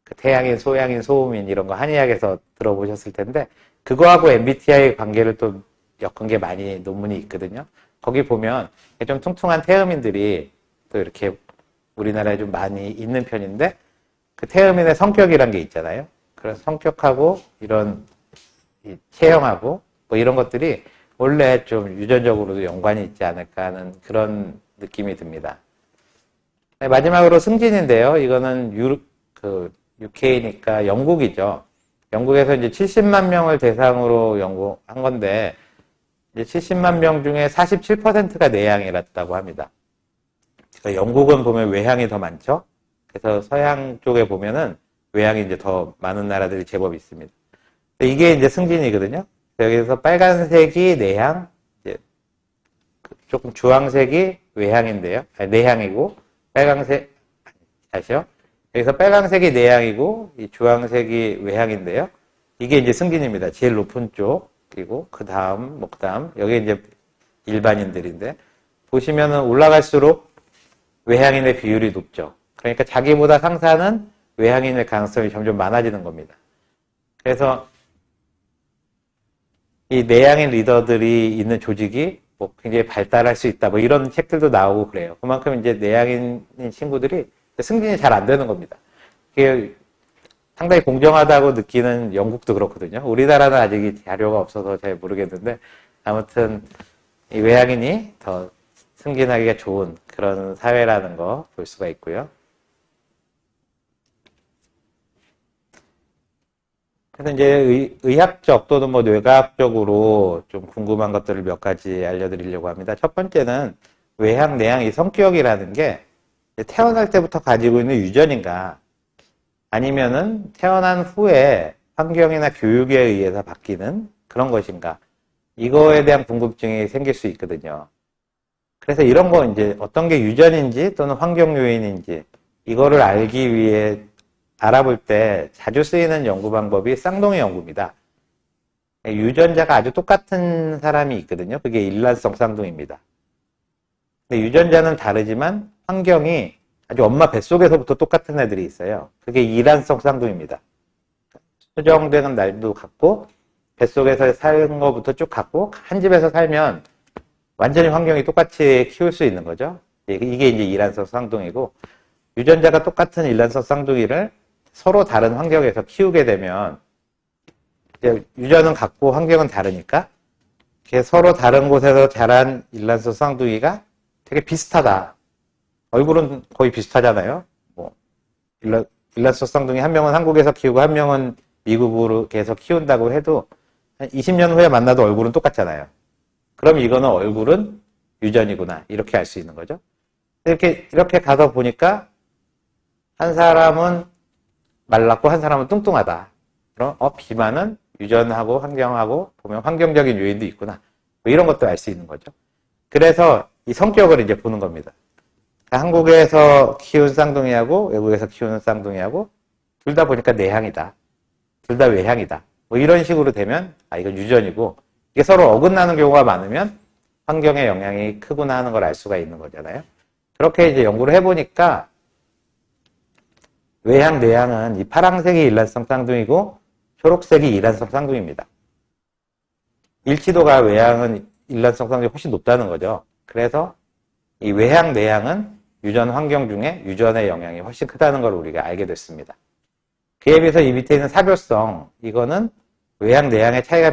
그 태양인, 소양인, 소음인 이런 거 한의학에서 들어보셨을 텐데 그거하고 MBTI 관계를 또 엮은 게 많이 논문이 있거든요. 거기 보면 좀 퉁퉁한 태음인들이 또 이렇게 우리나라에 좀 많이 있는 편인데 그 태음인의 성격이란 게 있잖아요. 그런 성격하고 이런 체형하고 뭐 이런 것들이 원래 좀 유전적으로도 연관이 있지 않을까 하는 그런 느낌이 듭니다. 네, 마지막으로 승진인데요. 이거는 UK니까 영국이죠. 영국에서 이제 70만 명을 대상으로 연구한 건데, 이제 70만 명 중에 47%가 내향이었다고 합니다. 그러니까 영국은 보면 외향이 더 많죠. 그래서 서양 쪽에 보면은 외향이 이제 더 많은 나라들이 제법 있습니다. 이게 이제 승진이거든요. 여기서 빨간색이 내향, 이제 조금 주황색이 외향인데요. 아니, 내향이고, 빨간색, 다시요. 여기서 빨간색이 내향이고, 이 주황색이 외향인데요. 이게 이제 승진입니다. 제일 높은 쪽. 그리고 그 다음, 그 다음. 여기 이제 일반인들인데, 보시면은 올라갈수록 외향인의 비율이 높죠. 그러니까 자기보다 상사는 외향인의 가능성이 점점 많아지는 겁니다. 그래서 이 내향인 리더들이 있는 조직이 뭐 굉장히 발달할 수 있다. 뭐 이런 책들도 나오고 그래요. 그만큼 이제 내향인 친구들이 승진이 잘 안 되는 겁니다. 이게 상당히 공정하다고 느끼는 영국도 그렇거든요. 우리나라는 아직 이 자료가 없어서 잘 모르겠는데 아무튼 이 외향인이 더 승진하기가 좋은 그런 사회라는 거 볼 수가 있고요. 그래서 이제 의학적 또는 뭐 뇌과학적으로 좀 궁금한 것들을 몇 가지 알려드리려고 합니다. 첫 번째는 외향, 내향 이 성격이라는 게 태어날 때부터 가지고 있는 유전인가 아니면은 태어난 후에 환경이나 교육에 의해서 바뀌는 그런 것인가 이거에 대한 궁금증이 생길 수 있거든요. 그래서 이런 거 이제 어떤 게 유전인지 또는 환경 요인인지 이거를 알기 위해 알아볼 때 자주 쓰이는 연구 방법이 쌍둥이 연구입니다. 유전자가 아주 똑같은 사람이 있거든요. 그게 일란성 쌍둥이입니다. 근데 유전자는 다르지만 환경이 아주 엄마 뱃속에서부터 똑같은 애들이 있어요. 그게 이란성 쌍둥이입니다. 수정되는 날도 같고 뱃속에서 사는 것부터 쭉 같고 한 집에서 살면 완전히 환경이 똑같이 키울 수 있는 거죠. 이게 이제 이란성 쌍둥이고 유전자가 똑같은 일란성 쌍둥이를 서로 다른 환경에서 키우게 되면 이제 유전은 같고 환경은 다르니까 서로 다른 곳에서 자란 일란성 쌍둥이가 되게 비슷하다. 얼굴은 거의 비슷하잖아요. 뭐 일란성 쌍둥이 한 명은 한국에서 키우고 한 명은 미국으로 계속 키운다고 해도 한 20년 후에 만나도 얼굴은 똑같잖아요. 그럼 이거는 얼굴은 유전이구나 이렇게 알 수 있는 거죠. 이렇게 가서 보니까 한 사람은 말랐고 한 사람은 뚱뚱하다. 그럼 비만은 유전하고 환경하고 보면 환경적인 요인도 있구나. 뭐 이런 것도 알 수 있는 거죠. 그래서 이 성격을 이제 보는 겁니다. 한국에서 키운 쌍둥이하고 외국에서 키우는 쌍둥이하고 둘 다 보니까 내향이다. 둘 다 외향이다. 뭐 이런 식으로 되면 이건 유전이고 이게 서로 어긋나는 경우가 많으면 환경의 영향이 크구나 하는 걸 알 수가 있는 거잖아요. 그렇게 이제 연구를 해보니까 외향, 내향은 이 파란색이 일란성 쌍둥이고 초록색이 이란성 쌍둥이입니다. 일치도가 외향은 일란성 쌍둥이 훨씬 높다는 거죠. 그래서 이 외향, 내향은 유전 환경 중에 유전의 영향이 훨씬 크다는 걸 우리가 알게 됐습니다. 그에 비해서 이 밑에 있는 사교성, 이거는 외향, 내향의 차이가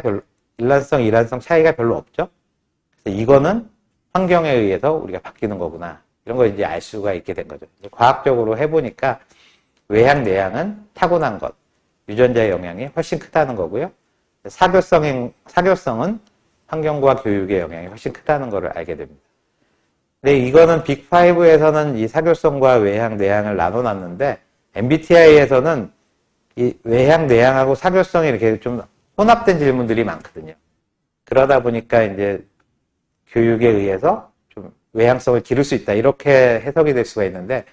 일란성, 이란성 차이가 별로 없죠. 그래서 이거는 환경에 의해서 우리가 바뀌는 거구나. 이런 걸 이제 알 수가 있게 된 거죠. 과학적으로 해보니까 외향, 내향은 타고난 것, 유전자의 영향이 훨씬 크다는 거고요. 사교성은 환경과 교육의 영향이 훨씬 크다는 것을 알게 됩니다. 근데 이거는 빅5에서는 이 사교성과 외향, 내향을 나눠놨는데 MBTI에서는 이 외향, 내향하고 사교성이 이렇게 좀 혼합된 질문들이 많거든요. 그러다 보니까 이제 교육에 의해서 좀 외향성을 기를 수 있다. 이렇게 해석이 될 수가 있는데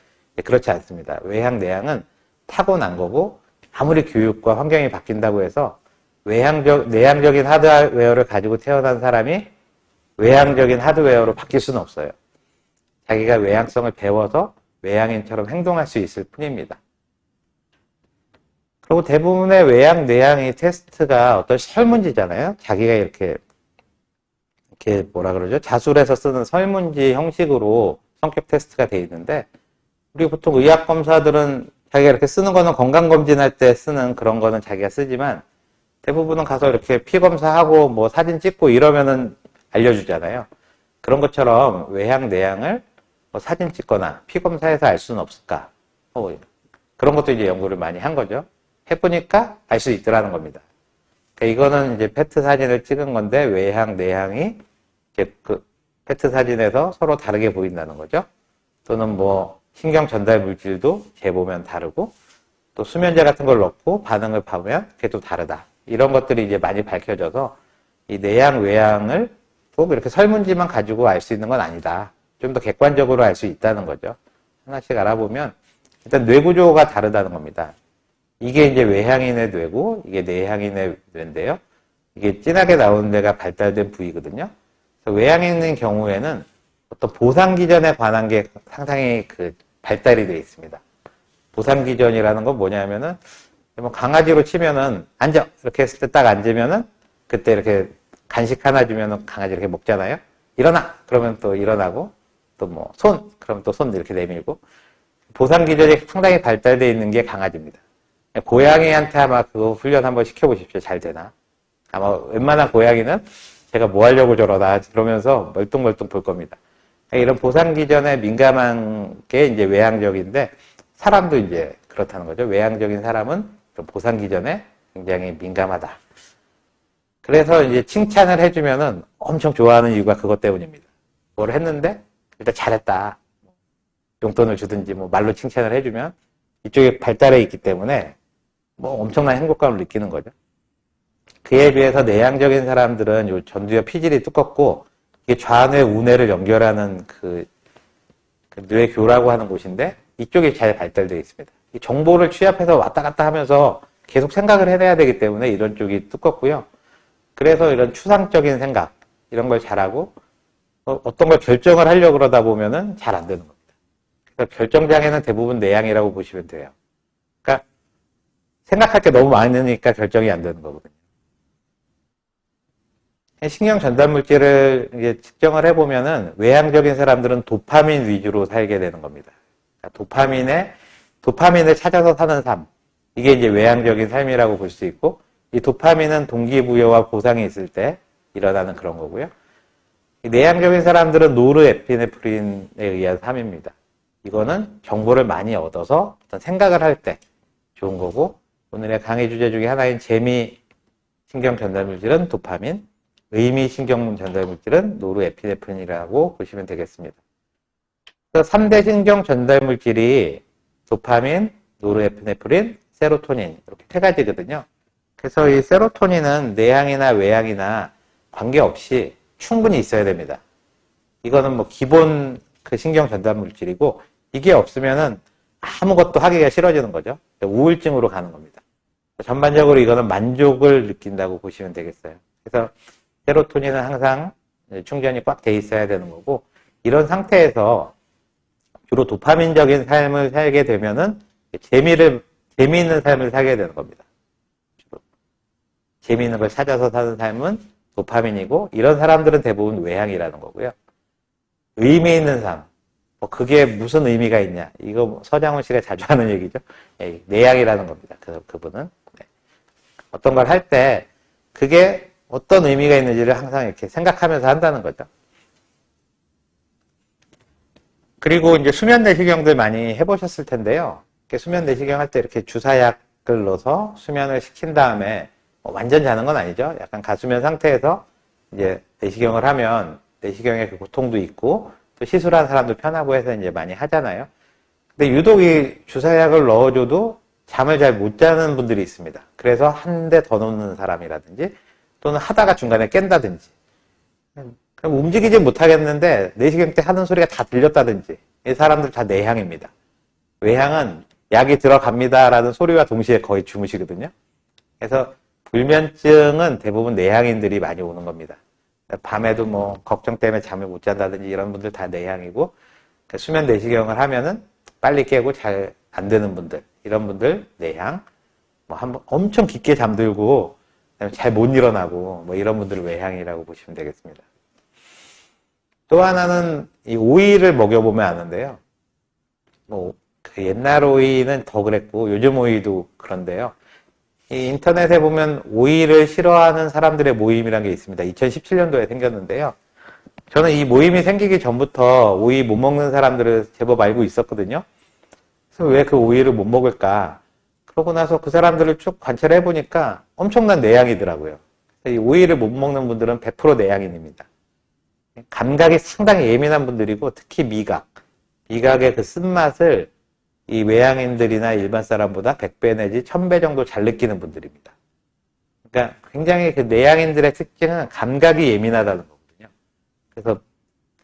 그렇지 않습니다. 외향, 내향은 타고난 거고 아무리 교육과 환경이 바뀐다고 해서 내향적인 하드웨어를 가지고 태어난 사람이 외향적인 하드웨어로 바뀔 수는 없어요. 자기가 외향성을 배워서 외향인처럼 행동할 수 있을 뿐입니다. 그리고 대부분의 외향, 내향의 테스트가 어떤 설문지잖아요. 자기가 이렇게 뭐라 그러죠? 자술해서 쓰는 설문지 형식으로 성격 테스트가 돼 있는데 우리 보통 의학 검사들은 자기가 이렇게 쓰는 거는 건강검진할 때 쓰는 그런 거는 자기가 쓰지만 대부분은 가서 이렇게 피 검사하고 뭐 사진 찍고 이러면은 알려주잖아요. 그런 것처럼 외향, 내향을 뭐 사진 찍거나 피검사에서 알 수는 없을까? 그런 것도 이제 연구를 많이 한 거죠. 해보니까 알 수 있더라는 겁니다. 그러니까 이거는 이제 페트 사진을 찍은 건데 외향, 내향이 이제 그 페트 사진에서 서로 다르게 보인다는 거죠. 또는 뭐 신경 전달 물질도 재보면 다르고 또 수면제 같은 걸 넣고 반응을 보면 그게 또 다르다. 이런 것들이 이제 많이 밝혀져서 이 내향, 외향을 꼭 이렇게 설문지만 가지고 알 수 있는 건 아니다. 좀 더 객관적으로 알 수 있다는 거죠. 하나씩 알아보면 일단 뇌 구조가 다르다는 겁니다. 이게 이제 외향인의 뇌고 이게 내향인의 뇌인데요. 이게 진하게 나오는 데가 발달된 부위거든요. 그래서 외향인의 경우에는 어떤 보상 기전에 관한 게 상당히 그 발달이 되어 있습니다. 보상 기전이라는 건 뭐냐면은 뭐 강아지로 치면은 앉아 이렇게 했을 때 딱 앉으면은 그때 이렇게 간식 하나 주면은 강아지 이렇게 먹잖아요. 일어나 그러면 또 일어나고 또 뭐 손 그러면 또 손 이렇게 내밀고 보상 기전이 상당히 발달되어 있는 게 강아지입니다. 고양이한테 아마 그거 훈련 한번 시켜보십시오. 잘 되나? 아마 웬만한 고양이는 제가 뭐 하려고 저러나 그러면서 멀뚱멀뚱 볼 겁니다. 이런 보상 기전에 민감한 게 이제 외향적인데 사람도 이제 그렇다는 거죠. 외향적인 사람은 보상 기전에 굉장히 민감하다. 그래서 이제 칭찬을 해주면은 엄청 좋아하는 이유가 그것 때문입니다. 뭘 했는데 일단 잘했다. 용돈을 주든지 뭐 말로 칭찬을 해주면 이쪽에 발달해 있기 때문에 뭐 엄청난 행복감을 느끼는 거죠. 그에 비해서 내향적인 사람들은 요 전두엽 피질이 두껍고 이게 좌뇌, 우뇌를 연결하는 그 뇌교라고 하는 곳인데 이쪽이 잘 발달되어 있습니다. 이 정보를 취합해서 왔다 갔다 하면서 계속 생각을 해내야 되기 때문에 이런 쪽이 두껍고요. 그래서 이런 추상적인 생각 이런 걸 잘하고 어떤 걸 결정을 하려고 그러다 보면은 잘 안 되는 겁니다. 그래서 결정장애는 대부분 내향이라고 보시면 돼요. 그러니까 생각할 게 너무 많으니까 결정이 안 되는 거거든요. 신경 전달 물질을 이제 측정을 해보면은 외향적인 사람들은 도파민 위주로 살게 되는 겁니다. 그러니까 도파민을 찾아서 사는 삶. 이게 이제 외향적인 삶이라고 볼 수 있고, 이 도파민은 동기부여와 보상이 있을 때 일어나는 그런 거고요. 이 내향적인 사람들은 노르에피네프린에 의한 삶입니다. 이거는 정보를 많이 얻어서 어떤 생각을 할 때 좋은 거고, 오늘의 강의 주제 중에 하나인 재미 신경 전달 물질은 도파민, 의미 신경 전달 물질은 노르에피네프린이라고 보시면 되겠습니다. 그래서 3대 신경 전달 물질이 도파민, 노르에피네프린, 세로토닌 이렇게 세 가지거든요. 그래서 이 세로토닌은 내향이나 외향이나 관계없이 충분히 있어야 됩니다. 이거는 뭐 기본 그 신경 전달 물질이고 이게 없으면은 아무것도 하기가 싫어지는 거죠. 우울증으로 가는 겁니다. 전반적으로 이거는 만족을 느낀다고 보시면 되겠어요. 그래서 세로토닌은 항상 충전이 꽉 돼 있어야 되는 거고 이런 상태에서 주로 도파민적인 삶을 살게 되면은 재미있는 삶을 살게 되는 겁니다. 주로. 재미있는 걸 찾아서 사는 삶은 도파민이고 이런 사람들은 대부분 외향이라는 거고요. 의미 있는 삶. 뭐 그게 무슨 의미가 있냐. 이거 서장훈 씨가 자주 하는 얘기죠. 내향이라는 겁니다. 그분은. 네. 어떤 걸 할 때 그게 어떤 의미가 있는지를 항상 이렇게 생각하면서 한다는 거죠. 그리고 이제 수면 내시경들 많이 해보셨을 텐데요. 수면 내시경 할 때 이렇게 주사약을 넣어서 수면을 시킨 다음에 완전 자는 건 아니죠. 약간 가수면 상태에서 이제 내시경을 하면 내시경의 그 고통도 있고 또 시술한 사람도 편하고 해서 이제 많이 하잖아요. 근데 유독 이 주사약을 넣어줘도 잠을 잘 못 자는 분들이 있습니다. 그래서 한 대 더 놓는 사람이라든지 또는 하다가 중간에 깬다든지 그럼 움직이지 못하겠는데 내시경 때 하는 소리가 다 들렸다든지 이 사람들 다 내향입니다. 외향은 약이 들어갑니다라는 소리와 동시에 거의 주무시거든요. 그래서 불면증은 대부분 내향인들이 많이 오는 겁니다. 밤에도 뭐 걱정 때문에 잠을 못 잔다든지 이런 분들 다 내향이고 수면 내시경을 하면은 빨리 깨고 잘 안 되는 분들 이런 분들 내향 뭐 한번 엄청 깊게 잠들고 잘 못 일어나고 뭐 이런 분들을 외향이라고 보시면 되겠습니다. 또 하나는 이 오이를 먹여보면 아는데요. 뭐 그 옛날 오이는 더 그랬고 요즘 오이도 그런데요. 이 인터넷에 보면 오이를 싫어하는 사람들의 모임이라는 게 있습니다. 2017년도에 생겼는데요. 저는 이 모임이 생기기 전부터 오이 못 먹는 사람들을 제법 알고 있었거든요. 그래서 왜 그 오이를 못 먹을까? 그러고 나서 그 사람들을 쭉 관찰해 보니까 엄청난 내향이더라고요. 이 오이를 못 먹는 분들은 100% 내향인입니다. 감각이 상당히 예민한 분들이고 특히 미각의 그 쓴맛을 이 외향인들이나 일반 사람보다 100배 내지 1000배 정도 잘 느끼는 분들입니다. 그러니까 굉장히 그 내향인들의 특징은 감각이 예민하다는 거거든요. 그래서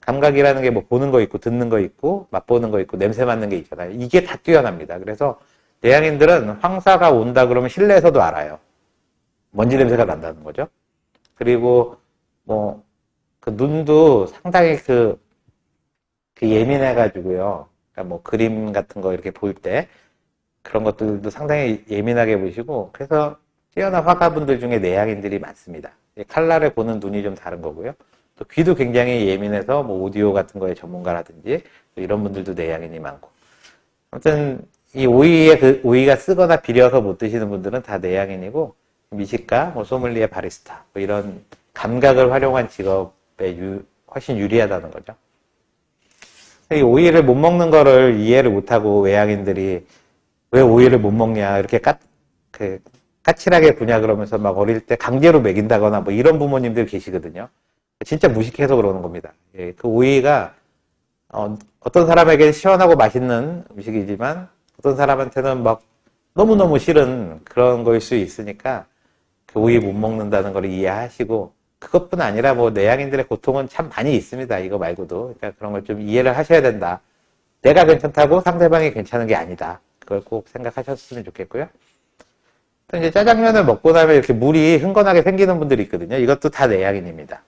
감각이라는 게 뭐 보는 거 있고 듣는 거 있고 맛보는 거 있고 냄새 맡는 게 있잖아요. 이게 다 뛰어납니다. 그래서 내향인들은 황사가 온다 그러면 실내에서도 알아요. 먼지 냄새가 난다는 거죠. 그리고 뭐 그 눈도 상당히 그 예민해가지고요. 그러니까 뭐 그림 같은 거 이렇게 볼 때 그런 것들도 상당히 예민하게 보시고 그래서 뛰어난 화가분들 중에 내향인들이 많습니다. 칼라를 보는 눈이 좀 다른 거고요. 또 귀도 굉장히 예민해서 뭐 오디오 같은 거에 전문가라든지 이런 분들도 내향인이 많고 아무튼 이 오이가 쓰거나 비려서 못 드시는 분들은 다 내향인이고 미식가, 뭐 소믈리에, 바리스타 뭐 이런 감각을 활용한 직업에 훨씬 유리하다는 거죠. 이 오이를 못 먹는 거를 이해를 못하고 외향인들이 왜 오이를 못 먹냐 이렇게 까칠하게 구냐 그러면서 막 어릴 때 강제로 먹인다거나 뭐 이런 부모님들 계시거든요. 진짜 무식해서 그러는 겁니다. 예, 그 오이가 어떤 사람에게 시원하고 맛있는 음식이지만 어떤 사람한테는 막 너무너무 싫은 그런 거일 수 있으니까 그 오이 못 먹는다는 걸 이해하시고 그것뿐 아니라 뭐 내향인들의 고통은 참 많이 있습니다. 이거 말고도. 그러니까 그런 걸 좀 이해를 하셔야 된다. 내가 괜찮다고 상대방이 괜찮은 게 아니다. 그걸 꼭 생각하셨으면 좋겠고요. 또 이제 짜장면을 먹고 나면 이렇게 물이 흥건하게 생기는 분들이 있거든요. 이것도 다 내향인입니다.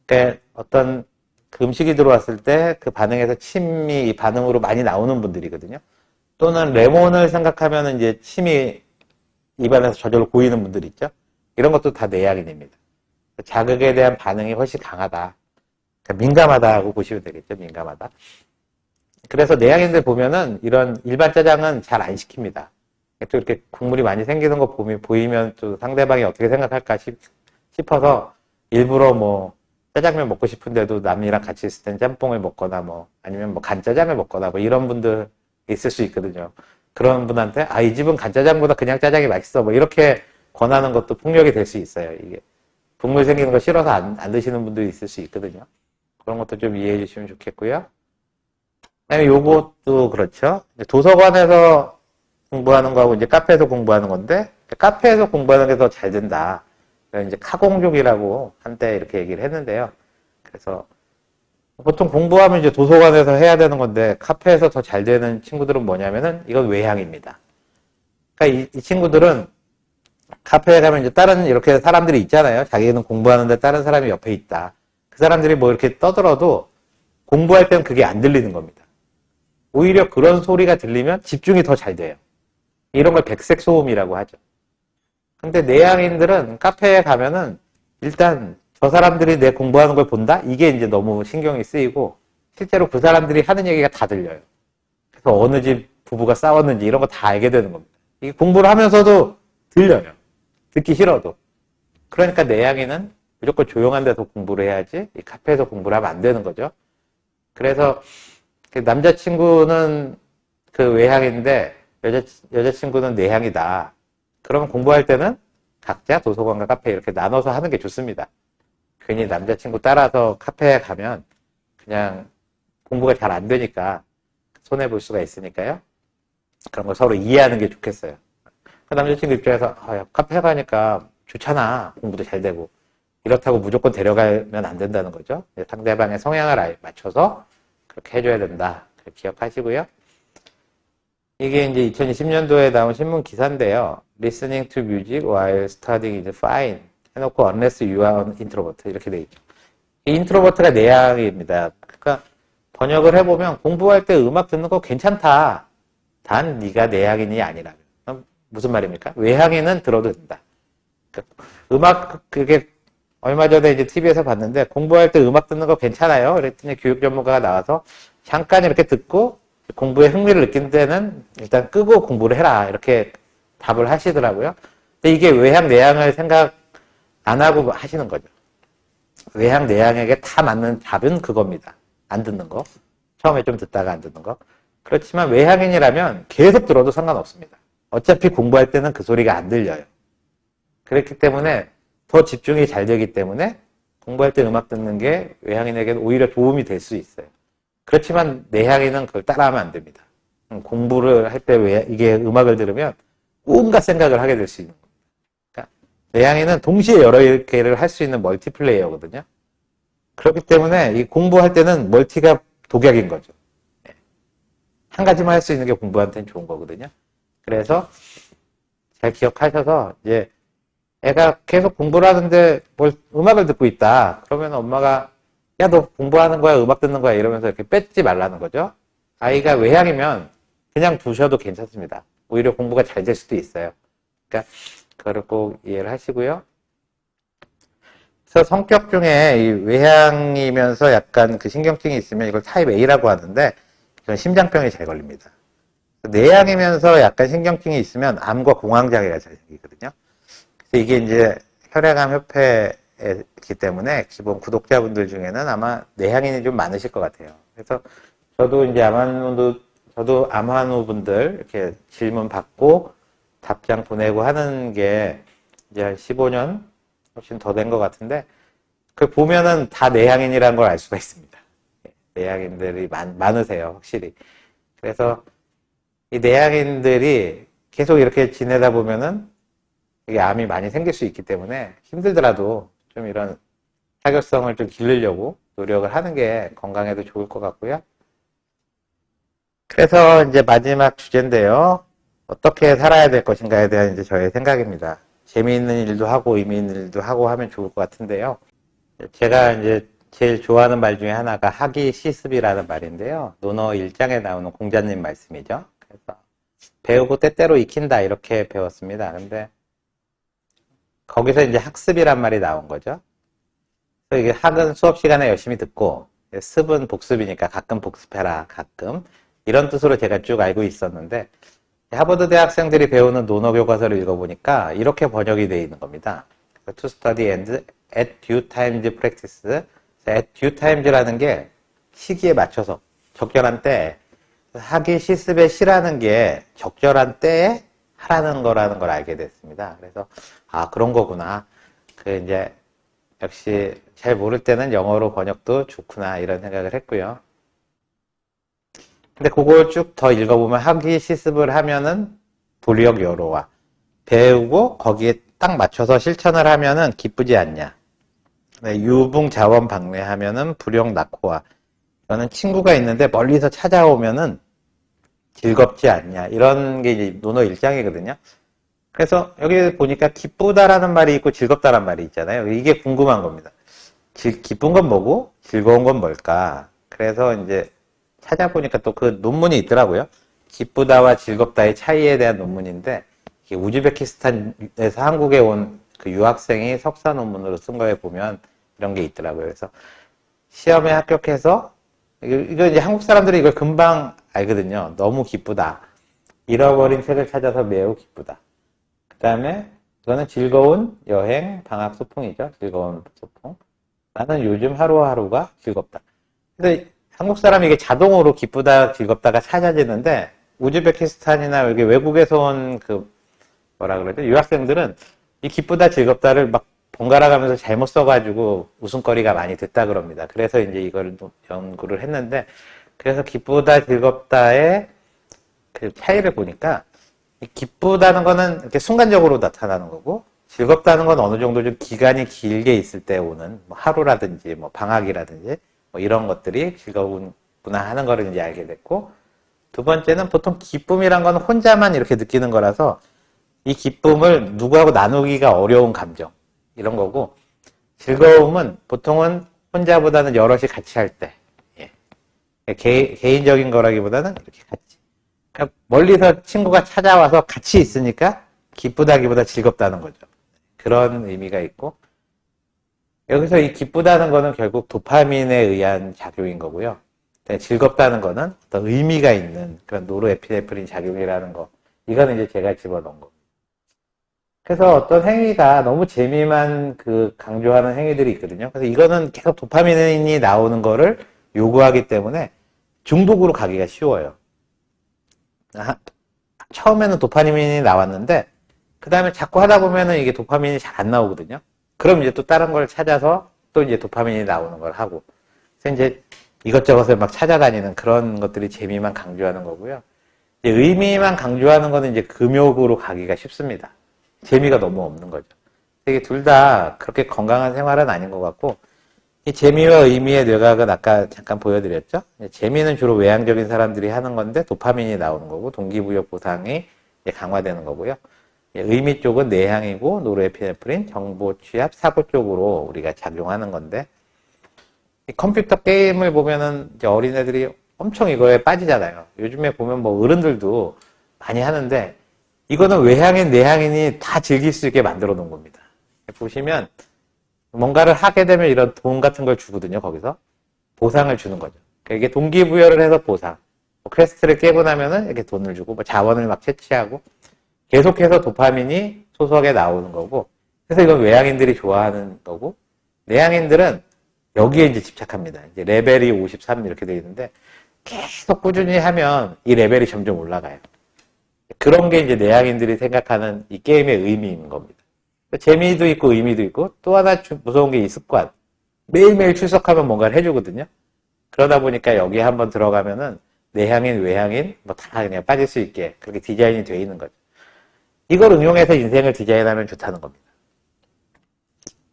그러니까 어떤 그 음식이 들어왔을 때 그 반응에서 침이 반응으로 많이 나오는 분들이거든요. 또는 레몬을 생각하면 이제 침이 입안에서 저절로 고이는 분들이 있죠. 이런 것도 다 내향인입니다. 자극에 대한 반응이 훨씬 강하다. 그러니까 민감하다고 보시면 되겠죠. 민감하다. 그래서 내향인들 보면은 이런 일반 짜장은 잘 안 시킵니다. 또 이렇게 국물이 많이 생기는 거 보이면 또 상대방이 어떻게 생각할까 싶어서 일부러 뭐 짜장면 먹고 싶은데도 남이랑 같이 있을 땐 짬뽕을 먹거나 뭐 아니면 뭐 간짜장을 먹거나 뭐 이런 분들 있을 수 있거든요. 그런 분한테 이 집은 간짜장보다 그냥 짜장이 맛있어 뭐 이렇게 권하는 것도 폭력이 될 수 있어요. 이게 국물 생기는 거 싫어서 안 드시는 분들이 있을 수 있거든요. 그런 것도 좀 이해해 주시면 좋겠고요. 그다음에 요것도 그렇죠. 도서관에서 공부하는 거하고 이제 카페에서 공부하는 건데 카페에서 공부하는 게 더 잘 된다. 이제 카공족이라고 한때 이렇게 얘기를 했는데요. 그래서 보통 공부하면 이제 도서관에서 해야 되는 건데 카페에서 더 잘 되는 친구들은 뭐냐면은 이건 외향입니다. 그러니까 이 친구들은 카페에 가면 이제 다른 이렇게 사람들이 있잖아요. 자기는 공부하는데 다른 사람이 옆에 있다. 그 사람들이 뭐 이렇게 떠들어도 공부할 때는 그게 안 들리는 겁니다. 오히려 그런 소리가 들리면 집중이 더 잘 돼요. 이런 걸 백색 소음이라고 하죠. 근데 내향인들은 카페에 가면은 일단 저 사람들이 내 공부하는 걸 본다? 이게 이제 너무 신경이 쓰이고 실제로 그 사람들이 하는 얘기가 다 들려요. 그래서 어느 집 부부가 싸웠는지 이런 거 다 알게 되는 겁니다. 이게 공부를 하면서도 들려요. 듣기 싫어도. 그러니까 내향인은 무조건 조용한 데서 공부를 해야지 이 카페에서 공부를 하면 안 되는 거죠. 그래서 남자친구는 그 외향인데 여자친구는 내향이다. 그러면 공부할 때는 각자 도서관과 카페 이렇게 나눠서 하는 게 좋습니다. 괜히 남자친구 따라서 카페에 가면 그냥 공부가 잘 안 되니까 손해볼 수가 있으니까요. 그런 걸 서로 이해하는 게 좋겠어요. 그 남자친구 입장에서 카페 가니까 좋잖아. 공부도 잘 되고. 이렇다고 무조건 데려가면 안 된다는 거죠. 상대방의 성향을 맞춰서 그렇게 해줘야 된다. 기억하시고요. 이게 이제 2020년도에 나온 신문 기사인데요. Listening to music while studying is fine. 해놓고 unless you are an introvert 이렇게 돼 있죠. 이 인트로버트가 내향입니다. 그러니까 번역을 해보면 공부할 때 음악 듣는 거 괜찮다. 단 네가 내향인이 아니라면. 무슨 말입니까? 외향인은 들어도 된다. 그러니까 음악 그게 얼마 전에 이제 TV에서 봤는데 공부할 때 음악 듣는 거 괜찮아요. 그랬더니 교육 전문가가 나와서 잠깐 이렇게 듣고 공부에 흥미를 느낀 데는 일단 끄고 공부를 해라. 이렇게 답을 하시더라고요. 근데 이게 외향, 내향을 생각 안 하고 하시는 거죠. 외향, 내향에게 다 맞는 답은 그겁니다. 안 듣는 거. 처음에 좀 듣다가 안 듣는 거. 그렇지만 외향인이라면 계속 들어도 상관없습니다. 어차피 공부할 때는 그 소리가 안 들려요. 그렇기 때문에 더 집중이 잘 되기 때문에 공부할 때 음악 듣는 게 외향인에게는 오히려 도움이 될 수 있어요. 그렇지만 내향인은 그걸 따라하면 안 됩니다. 공부를 할 때 이게 음악을 들으면 온갖 생각을 하게 될 수 있는 겁니다. 그러니까 내향인은 동시에 여러 개를 할 수 있는 멀티플레이어거든요. 그렇기 때문에 이 공부할 때는 멀티가 독약인 거죠. 한 가지만 할 수 있는 게 공부한테는 좋은 거거든요. 그래서 잘 기억하셔서 이제 애가 계속 공부를 하는데 뭘 음악을 듣고 있다. 그러면 엄마가 야, 너 공부하는 거야, 음악 듣는 거야 이러면서 이렇게 뺏지 말라는 거죠. 아이가 외향이면 그냥 두셔도 괜찮습니다. 오히려 공부가 잘 될 수도 있어요. 그러니까 그거를 꼭 이해를 하시고요. 그래서 성격 중에 이 외향이면서 약간 그 신경증이 있으면 이걸 타입 A라고 하는데 이건 심장병이 잘 걸립니다. 내향이면서 약간 신경증이 있으면 암과 공황장애가 잘 생기거든요. 그래서 이게 이제 혈액암 협회이기 때문에 기본 구독자분들 중에는 아마 내향인이 좀 많으실 것 같아요. 그래서 저도 이제 저도 암환우분들 이렇게 질문 받고 답장 보내고 하는 게 이제 한 15년 훨씬 더 된 것 같은데 그 보면은 다 내향인이라는 걸 알 수가 있습니다. 내향인들이 많으세요, 확실히. 그래서 이 내향인들이 계속 이렇게 지내다 보면은 이게 암이 많이 생길 수 있기 때문에 힘들더라도 좀 이런 사교성을 좀 기르려고 노력을 하는 게 건강에도 좋을 것 같고요. 그래서 이제 마지막 주제인데요. 어떻게 살아야 될 것인가에 대한 이제 저의 생각입니다. 재미있는 일도 하고 의미 있는 일도 하고 하면 좋을 것 같은데요. 제가 이제 제일 좋아하는 말 중에 하나가 학이 시습이라는 말인데요. 논어 1장에 나오는 공자님 말씀이죠. 그래서 배우고 때때로 익힌다 이렇게 배웠습니다. 근데 거기서 이제 학습이란 말이 나온 거죠. 그래서 이게 학은 수업 시간에 열심히 듣고 습은 복습이니까 가끔 복습해라 가끔 이런 뜻으로 제가 쭉 알고 있었는데 하버드 대학생들이 배우는 논어 교과서를 읽어보니까 이렇게 번역이 되어 있는 겁니다. To study and at due times practice. at due times라는 게 시기에 맞춰서 적절한 때 하기 시습의 시라는 게 적절한 때에 하라는 거라는 걸 알게 됐습니다. 그래서 아 그런 거구나. 그 이제 역시 잘 모를 때는 영어로 번역도 좋구나 이런 생각을 했고요. 근데 그걸 쭉 더 읽어보면 하기 시습을 하면은 불역 여로와 배우고 거기에 딱 맞춰서 실천을 하면은 기쁘지 않냐. 네, 유붕자원 방래하면은 불역 낙호와 이거는 친구가 있는데 멀리서 찾아오면은 즐겁지 않냐. 이런 게 이제 논어 1장이거든요. 그래서 여기 보니까 기쁘다라는 말이 있고 즐겁다라는 말이 있잖아요. 이게 궁금한 겁니다. 기쁜 건 뭐고 즐거운 건 뭘까? 그래서 이제 찾아보니까 또 그 논문이 있더라고요. 기쁘다와 즐겁다의 차이에 대한 논문인데 우즈베키스탄에서 한국에 온 그 유학생이 석사 논문으로 쓴 거에 보면 이런 게 있더라고요. 그래서 시험에 합격해서 이거 이제 한국 사람들이 이걸 금방 알거든요. 너무 기쁘다. 잃어버린 책을 찾아서 매우 기쁘다. 그 다음에 이거는 즐거운 여행, 방학 소풍이죠. 즐거운 소풍. 나는 요즘 하루하루가 즐겁다. 그래서 한국 사람이 이게 자동으로 기쁘다, 즐겁다가 찾아지는데 우즈베키스탄이나 여기 외국에서 온 그 뭐라 그러죠? 유학생들은 이 기쁘다, 즐겁다를 막 번갈아 가면서 잘못 써가지고 웃음거리가 많이 됐다 그럽니다. 그래서 이제 이걸 연구를 했는데 그래서 기쁘다, 즐겁다의 그 차이를 보니까 기쁘다는 거는 이렇게 순간적으로 나타나는 거고 즐겁다는 건 어느 정도 좀 기간이 길게 있을 때 오는 뭐 하루라든지 뭐 방학이라든지 뭐 이런 것들이 즐거운구나 하는 거를 이제 알게 됐고 두 번째는 보통 기쁨이란 건 혼자만 이렇게 느끼는 거라서 이 기쁨을 누구하고 나누기가 어려운 감정 이런 거고 즐거움은 보통은 혼자보다는 여럿이 같이 할 때 개인적인 거라기보다는 이렇게 같이 그러니까 멀리서 친구가 찾아와서 같이 있으니까 기쁘다기보다 즐겁다는 거죠. 그런 의미가 있고 여기서 이 기쁘다는 거는 결국 도파민에 의한 작용인 거고요. 즐겁다는 거는 어떤 의미가 있는 그런 노르에피네프린 작용이라는 거. 이거는 이제 제가 집어넣은 거. 그래서 어떤 행위가 너무 재미만 강조하는 행위들이 있거든요. 그래서 이거는 계속 도파민이 나오는 거를 요구하기 때문에 중독으로 가기가 쉬워요. 처음에는 도파민이 나왔는데, 그 다음에 자꾸 하다 보면은 이게 도파민이 잘 안 나오거든요. 그럼 이제 또 다른 걸 찾아서 또 이제 도파민이 나오는 걸 하고. 그래서 이제 이것저것을 막 찾아다니는 그런 것들이 재미만 강조하는 거고요. 이제 의미만 강조하는 거는 이제 금욕으로 가기가 쉽습니다. 재미가 너무 없는 거죠. 이게 둘 다 그렇게 건강한 생활은 아닌 것 같고, 이 재미와 의미의 뇌각은 아까 잠깐 보여드렸죠? 재미는 주로 외향적인 사람들이 하는 건데 도파민이 나오는 거고, 동기부여 보상이 강화되는 거고요. 의미 쪽은 내향이고, 노르에피네프린, 정보 취합, 사고 쪽으로 우리가 작용하는 건데, 이 컴퓨터 게임을 보면은 이제 어린애들이 엄청 이거에 빠지잖아요. 요즘에 보면 뭐 어른들도 많이 하는데, 이거는 외향인, 내향인이 다 즐길 수 있게 만들어 놓은 겁니다. 보시면, 뭔가를 하게 되면 이런 돈 같은 걸 주거든요, 거기서. 보상을 주는 거죠. 그러니까 이게 동기부여를 해서 보상. 뭐 퀘스트를 깨고 나면은 이렇게 돈을 주고, 뭐 자원을 막 채취하고, 계속해서 도파민이 소소하게 나오는 거고, 그래서 이건 외향인들이 좋아하는 거고, 내향인들은 여기에 이제 집착합니다. 이제 레벨이 53 이렇게 되어 있는데, 계속 꾸준히 하면 이 레벨이 점점 올라가요. 그런 게 이제 내향인들이 생각하는 이 게임의 의미인 겁니다. 재미도 있고 의미도 있고 또 하나 무서운 게 이 습관. 매일매일 출석하면 뭔가를 해주거든요. 그러다 보니까 여기에 한번 들어가면은 내향인, 외향인 뭐 다 그냥 빠질 수 있게 그렇게 디자인이 되어 있는 거죠. 이걸 응용해서 인생을 디자인하면 좋다는 겁니다.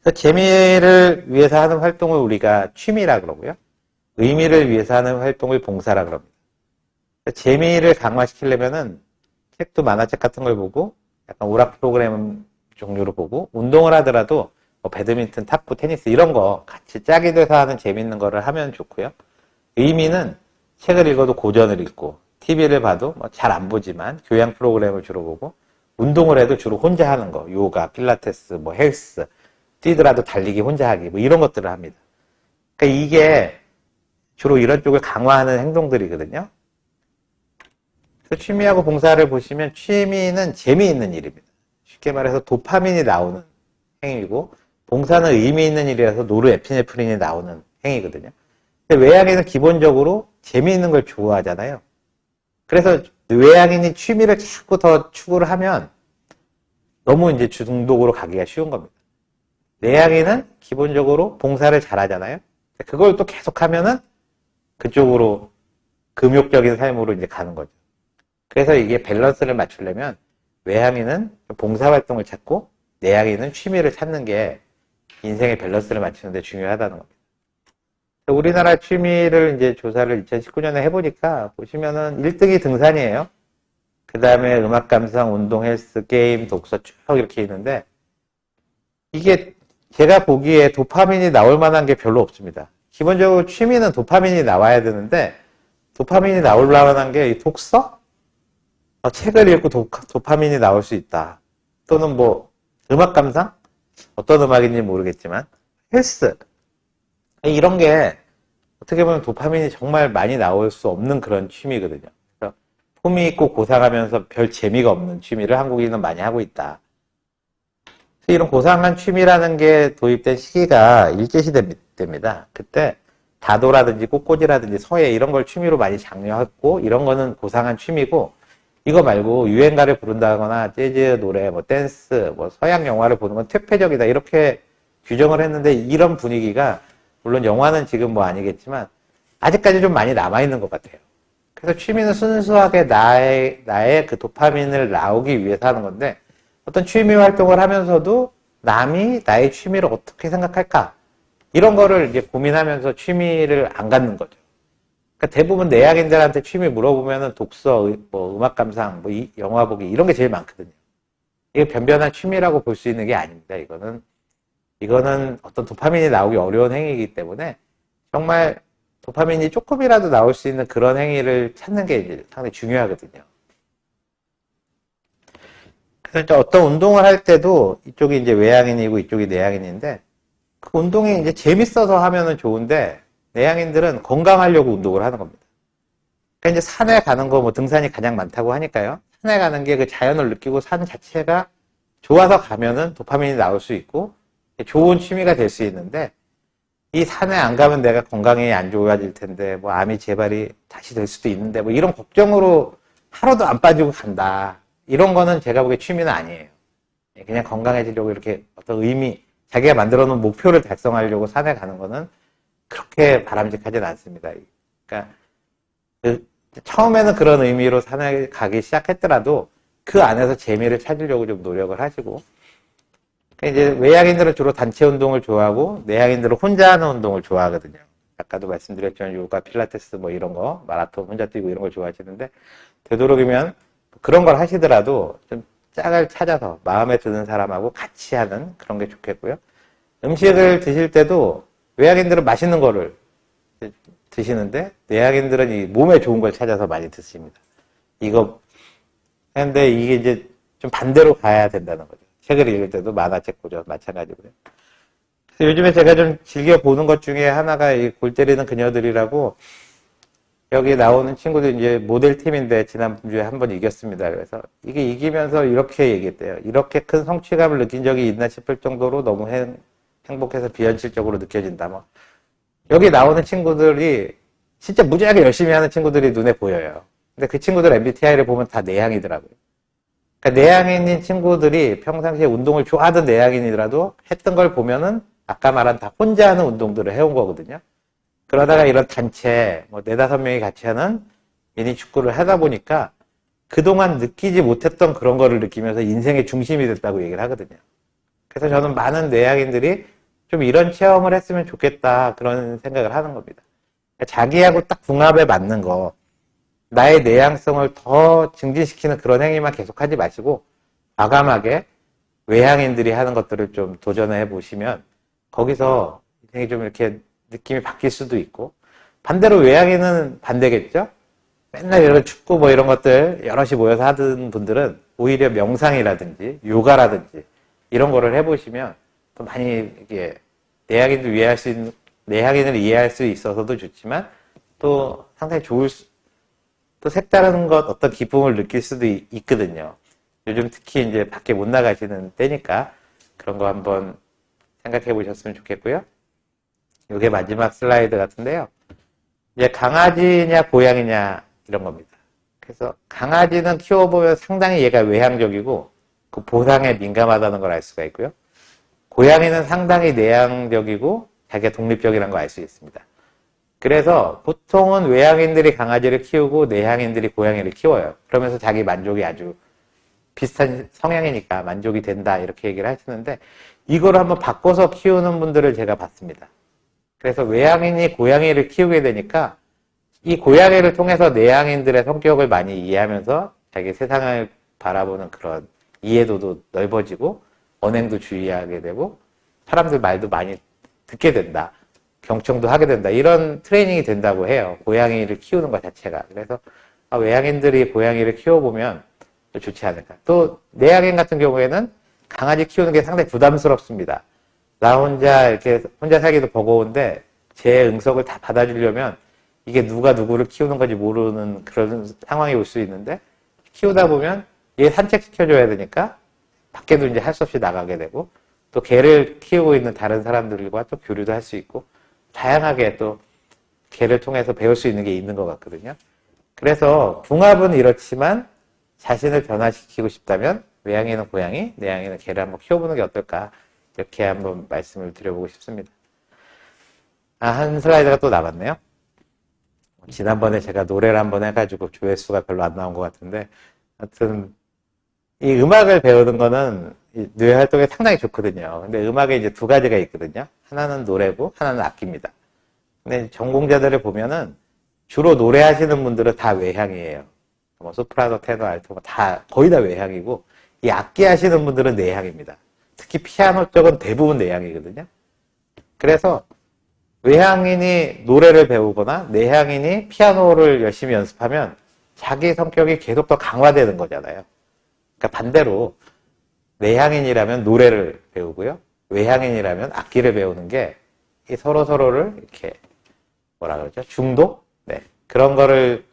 그래서 재미를 위해서 하는 활동을 우리가 취미라 그러고요. 의미를 위해서 하는 활동을 봉사라 그럽니다. 재미를 강화시키려면은 책도 만화책 같은 걸 보고 약간 오락 프로그램 종류로 보고 운동을 하더라도 뭐 배드민턴, 탁구, 테니스 이런 거 같이 짝이 돼서 하는 재밌는 거를 하면 좋고요. 의미는 책을 읽어도 고전을 읽고 TV를 봐도 뭐 잘 안 보지만 교양 프로그램을 주로 보고 운동을 해도 주로 혼자 하는 거 요가, 필라테스, 뭐 헬스 뛰더라도 달리기 혼자 하기 뭐 이런 것들을 합니다. 그러니까 이게 주로 이런 쪽을 강화하는 행동들이거든요. 그래서 취미하고 봉사를 보시면 취미는 재미있는 일입니다. 쉽게 말해서 도파민이 나오는 행위고 봉사는 의미 있는 일이라서 노르에피네프린이 나오는 행위거든요. 근데 외향인은 기본적으로 재미있는 걸 좋아하잖아요. 그래서 외향인이 취미를 자꾸 더 추구를 하면 너무 이제 중독으로 가기가 쉬운 겁니다. 내향인은 기본적으로 봉사를 잘하잖아요. 그걸 또 계속하면은 그쪽으로 금욕적인 삶으로 이제 가는 거죠. 그래서 이게 밸런스를 맞추려면 외향인은 봉사활동을 찾고 내향인은 취미를 찾는 게 인생의 밸런스를 맞추는 데 중요하다는 겁니다. 우리나라 취미를 이제 조사를 2019년에 해보니까 보시면은 1등이 등산이에요. 그 다음에 음악 감상, 운동, 헬스, 게임, 독서 쭉 이렇게 있는데 이게 제가 보기에 도파민이 나올 만한 게 별로 없습니다. 기본적으로 취미는 도파민이 나와야 되는데 도파민이 나올 만한 게 독서? 책을 읽고 도파민이 나올 수 있다. 또는 뭐 음악 감상? 어떤 음악인지 모르겠지만 헬스 이런 게 어떻게 보면 도파민이 정말 많이 나올 수 없는 그런 취미거든요. 그래서 폼이 있고 고상하면서 별 재미가 없는 취미를 한국인은 많이 하고 있다. 이런 고상한 취미라는 게 도입된 시기가 일제시대 때입니다. 그때 다도라든지 꽃꽂이라든지 서예 이런 걸 취미로 많이 장려했고 이런 거는 고상한 취미고 이거 말고 유행가를 부른다거나 재즈 노래, 뭐 댄스, 뭐 서양 영화를 보는 건 퇴폐적이다 이렇게 규정을 했는데 이런 분위기가 물론 영화는 지금 뭐 아니겠지만 아직까지 좀 많이 남아있는 것 같아요. 그래서 취미는 순수하게 나의 그 도파민을 나오기 위해서 하는 건데 어떤 취미 활동을 하면서도 남이 나의 취미를 어떻게 생각할까? 이런 거를 이제 고민하면서 취미를 안 갖는 거죠. 그러니까 대부분 내향인들한테 취미 물어보면은 독서, 뭐 음악 감상, 뭐 영화 보기 이런 게 제일 많거든요. 이게 변변한 취미라고 볼 수 있는 게 아닙니다. 이거는 어떤 도파민이 나오기 어려운 행위이기 때문에 정말 도파민이 조금이라도 나올 수 있는 그런 행위를 찾는 게 이제 상당히 중요하거든요. 그래서 이제 어떤 운동을 할 때도 이쪽이 이제 외향인이고 이쪽이 내향인인데 그 운동이 이제 재밌어서 하면은 좋은데 내향인들은 건강하려고 운동을 하는 겁니다. 그러니까 이제 산에 가는 거 뭐 등산이 가장 많다고 하니까요. 산에 가는 게 그 자연을 느끼고 산 자체가 좋아서 가면은 도파민이 나올 수 있고 좋은 취미가 될 수 있는데 이 산에 안 가면 내가 건강이 안 좋아질 텐데 뭐 암이 재발이 다시 될 수도 있는데 뭐 이런 걱정으로 하루도 안 빠지고 간다. 이런 거는 제가 보기에 취미는 아니에요. 그냥 건강해지려고 이렇게 어떤 의미, 자기가 만들어 놓은 목표를 달성하려고 산에 가는 거는 그렇게 바람직하진 않습니다. 그러니까 처음에는 그런 의미로 산에 가기 시작했더라도 그 안에서 재미를 찾으려고 좀 노력을 하시고, 그러니까 이제 외향인들은 주로 단체 운동을 좋아하고 내향인들은 혼자 하는 운동을 좋아하거든요. 아까도 말씀드렸지만 요가, 필라테스 뭐 이런 거, 마라톤 혼자 뛰고 이런 걸 좋아하시는데 되도록이면 그런 걸 하시더라도 좀 짝을 찾아서 마음에 드는 사람하고 같이 하는 그런 게 좋겠고요. 음식을 드실 때도 외향인들은 맛있는 거를 드시는데 내향인들은 이 몸에 좋은 걸 찾아서 많이 드십니다. 이거 근데 이게 이제 좀 반대로 가야 된다는 거죠. 책을 읽을 때도 만화책 보죠. 마찬가지고요. 그래서 요즘에 제가 좀 즐겨 보는 것 중에 하나가 이 골 때리는 그녀들이라고 여기 나오는 친구들 이제 모델 팀인데 지난주에 한 번 이겼습니다. 그래서 이게 이기면서 이렇게 얘기했대요. 이렇게 큰 성취감을 느낀 적이 있나 싶을 정도로 너무 행복해서 비현실적으로 느껴진다. 뭐 여기 나오는 친구들이 진짜 무지하게 열심히 하는 친구들이 눈에 보여요. 근데 그 친구들 MBTI를 보면 다 내향이더라고요. 그러니까 내향인인 친구들이 평상시에 운동을 좋아하던 내향인이라도 했던 걸 보면은 아까 말한 다 혼자 하는 운동들을 해온 거거든요. 그러다가 이런 단체, 뭐, 4-5명이 같이 하는 미니 축구를 하다 보니까 그동안 느끼지 못했던 그런 거를 느끼면서 인생의 중심이 됐다고 얘기를 하거든요. 그래서 저는 많은 내향인들이 좀 이런 체험을 했으면 좋겠다, 그런 생각을 하는 겁니다. 그러니까 자기하고 딱 궁합에 맞는 거, 나의 내향성을 더 증진시키는 그런 행위만 계속하지 마시고, 과감하게 외향인들이 하는 것들을 좀 도전해 보시면, 거기서 인생이 좀 이렇게 느낌이 바뀔 수도 있고, 반대로 외향인은 반대겠죠? 맨날 이런 축구 뭐 이런 것들 여럿이 모여서 하던 분들은 오히려 명상이라든지 요가라든지 이런 거를 해보시면 또 많이 이게 내향인을 이해할 수 있어서도 좋지만 또 상당히 또 색다른 것 어떤 기쁨을 느낄 수도 있거든요. 요즘 특히 이제 밖에 못 나가시는 때니까 그런 거 한번 생각해 보셨으면 좋겠고요. 이게 마지막 슬라이드 같은데요. 이제 강아지냐 고양이냐 이런 겁니다. 그래서 강아지는 키워보면 상당히 얘가 외향적이고 그 보상에 민감하다는 걸 알 수가 있고요. 고양이는 상당히 내향적이고 자기가 독립적이라는 걸 알 수 있습니다. 그래서 보통은 외향인들이 강아지를 키우고 내향인들이 고양이를 키워요. 그러면서 자기 만족이 아주 비슷한 성향이니까 만족이 된다 이렇게 얘기를 하시는데 이거를 한번 바꿔서 키우는 분들을 제가 봤습니다. 그래서 외향인이 고양이를 키우게 되니까 이 고양이를 통해서 내향인들의 성격을 많이 이해하면서 자기 세상을 바라보는 그런 이해도도 넓어지고 언행도 주의하게 되고 사람들 말도 많이 듣게 된다. 경청도 하게 된다. 이런 트레이닝이 된다고 해요. 고양이를 키우는 것 자체가. 그래서 외향인들이 고양이를 키워보면 좋지 않을까. 또 내향인 같은 경우에는 강아지 키우는 게 상당히 부담스럽습니다. 나 혼자 이렇게 혼자 살기도 버거운데 제 응석을 다 받아주려면 이게 누가 누구를 키우는 건지 모르는 그런 상황이 올 수 있는데 키우다 보면 얘 산책시켜줘야 되니까 밖에도 이제 할 수 없이 나가게 되고 또 개를 키우고 있는 다른 사람들과 또 교류도 할 수 있고 다양하게 또 개를 통해서 배울 수 있는 게 있는 것 같거든요. 그래서 궁합은 이렇지만 자신을 변화시키고 싶다면 외향인은 고양이, 내향인은 개를 한번 키워보는 게 어떨까 이렇게 한번 말씀을 드려보고 싶습니다. 한 슬라이드가 또 남았네요. 지난번에 제가 노래를 한번 해가지고 조회수가 별로 안 나온 것 같은데 하여튼 이 음악을 배우는 거는 뇌 활동에 상당히 좋거든요. 근데 음악에 이제 두 가지가 있거든요. 하나는 노래고 하나는 악기입니다. 근데 전공자들을 보면은 주로 노래하시는 분들은 다 외향이에요. 뭐 소프라노, 테너, 알토 다 거의 다 외향이고 이 악기 하시는 분들은 내향입니다. 특히 피아노 쪽은 대부분 내향이거든요. 그래서 외향인이 노래를 배우거나 내향인이 피아노를 열심히 연습하면 자기 성격이 계속 더 강화되는 거잖아요. 그러니까 반대로 내향인이라면 노래를 배우고요. 외향인이라면 악기를 배우는 게 서로를 이렇게 뭐라 그러죠? 중도? 네. 그런 거를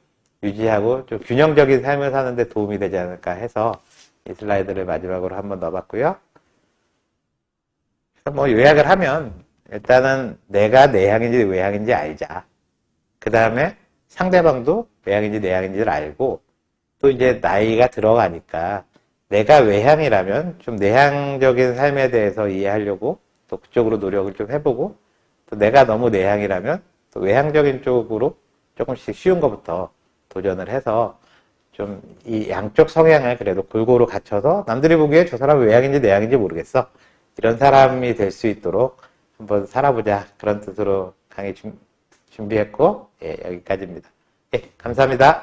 유지하고 좀 균형적인 삶을 사는데 도움이 되지 않을까 해서 이 슬라이드를 마지막으로 한번 넣어봤고요. 그래서 뭐 요약을 하면 일단은 내가 내향인지 외향인지 알자. 그 다음에 상대방도 외향인지 내향인지를 알고 또 이제 나이가 들어가니까 내가 외향이라면 좀 내향적인 삶에 대해서 이해하려고 또 그쪽으로 노력을 좀 해보고 또 내가 너무 내향이라면 또 외향적인 쪽으로 조금씩 쉬운 것부터 도전을 해서 좀 이 양쪽 성향을 그래도 골고루 갖춰서 남들이 보기에 저 사람은 외향인지 내향인지 모르겠어. 이런 사람이 될 수 있도록 한번 살아보자. 그런 뜻으로 강의 준비했고, 예, 여기까지입니다. 예, 감사합니다.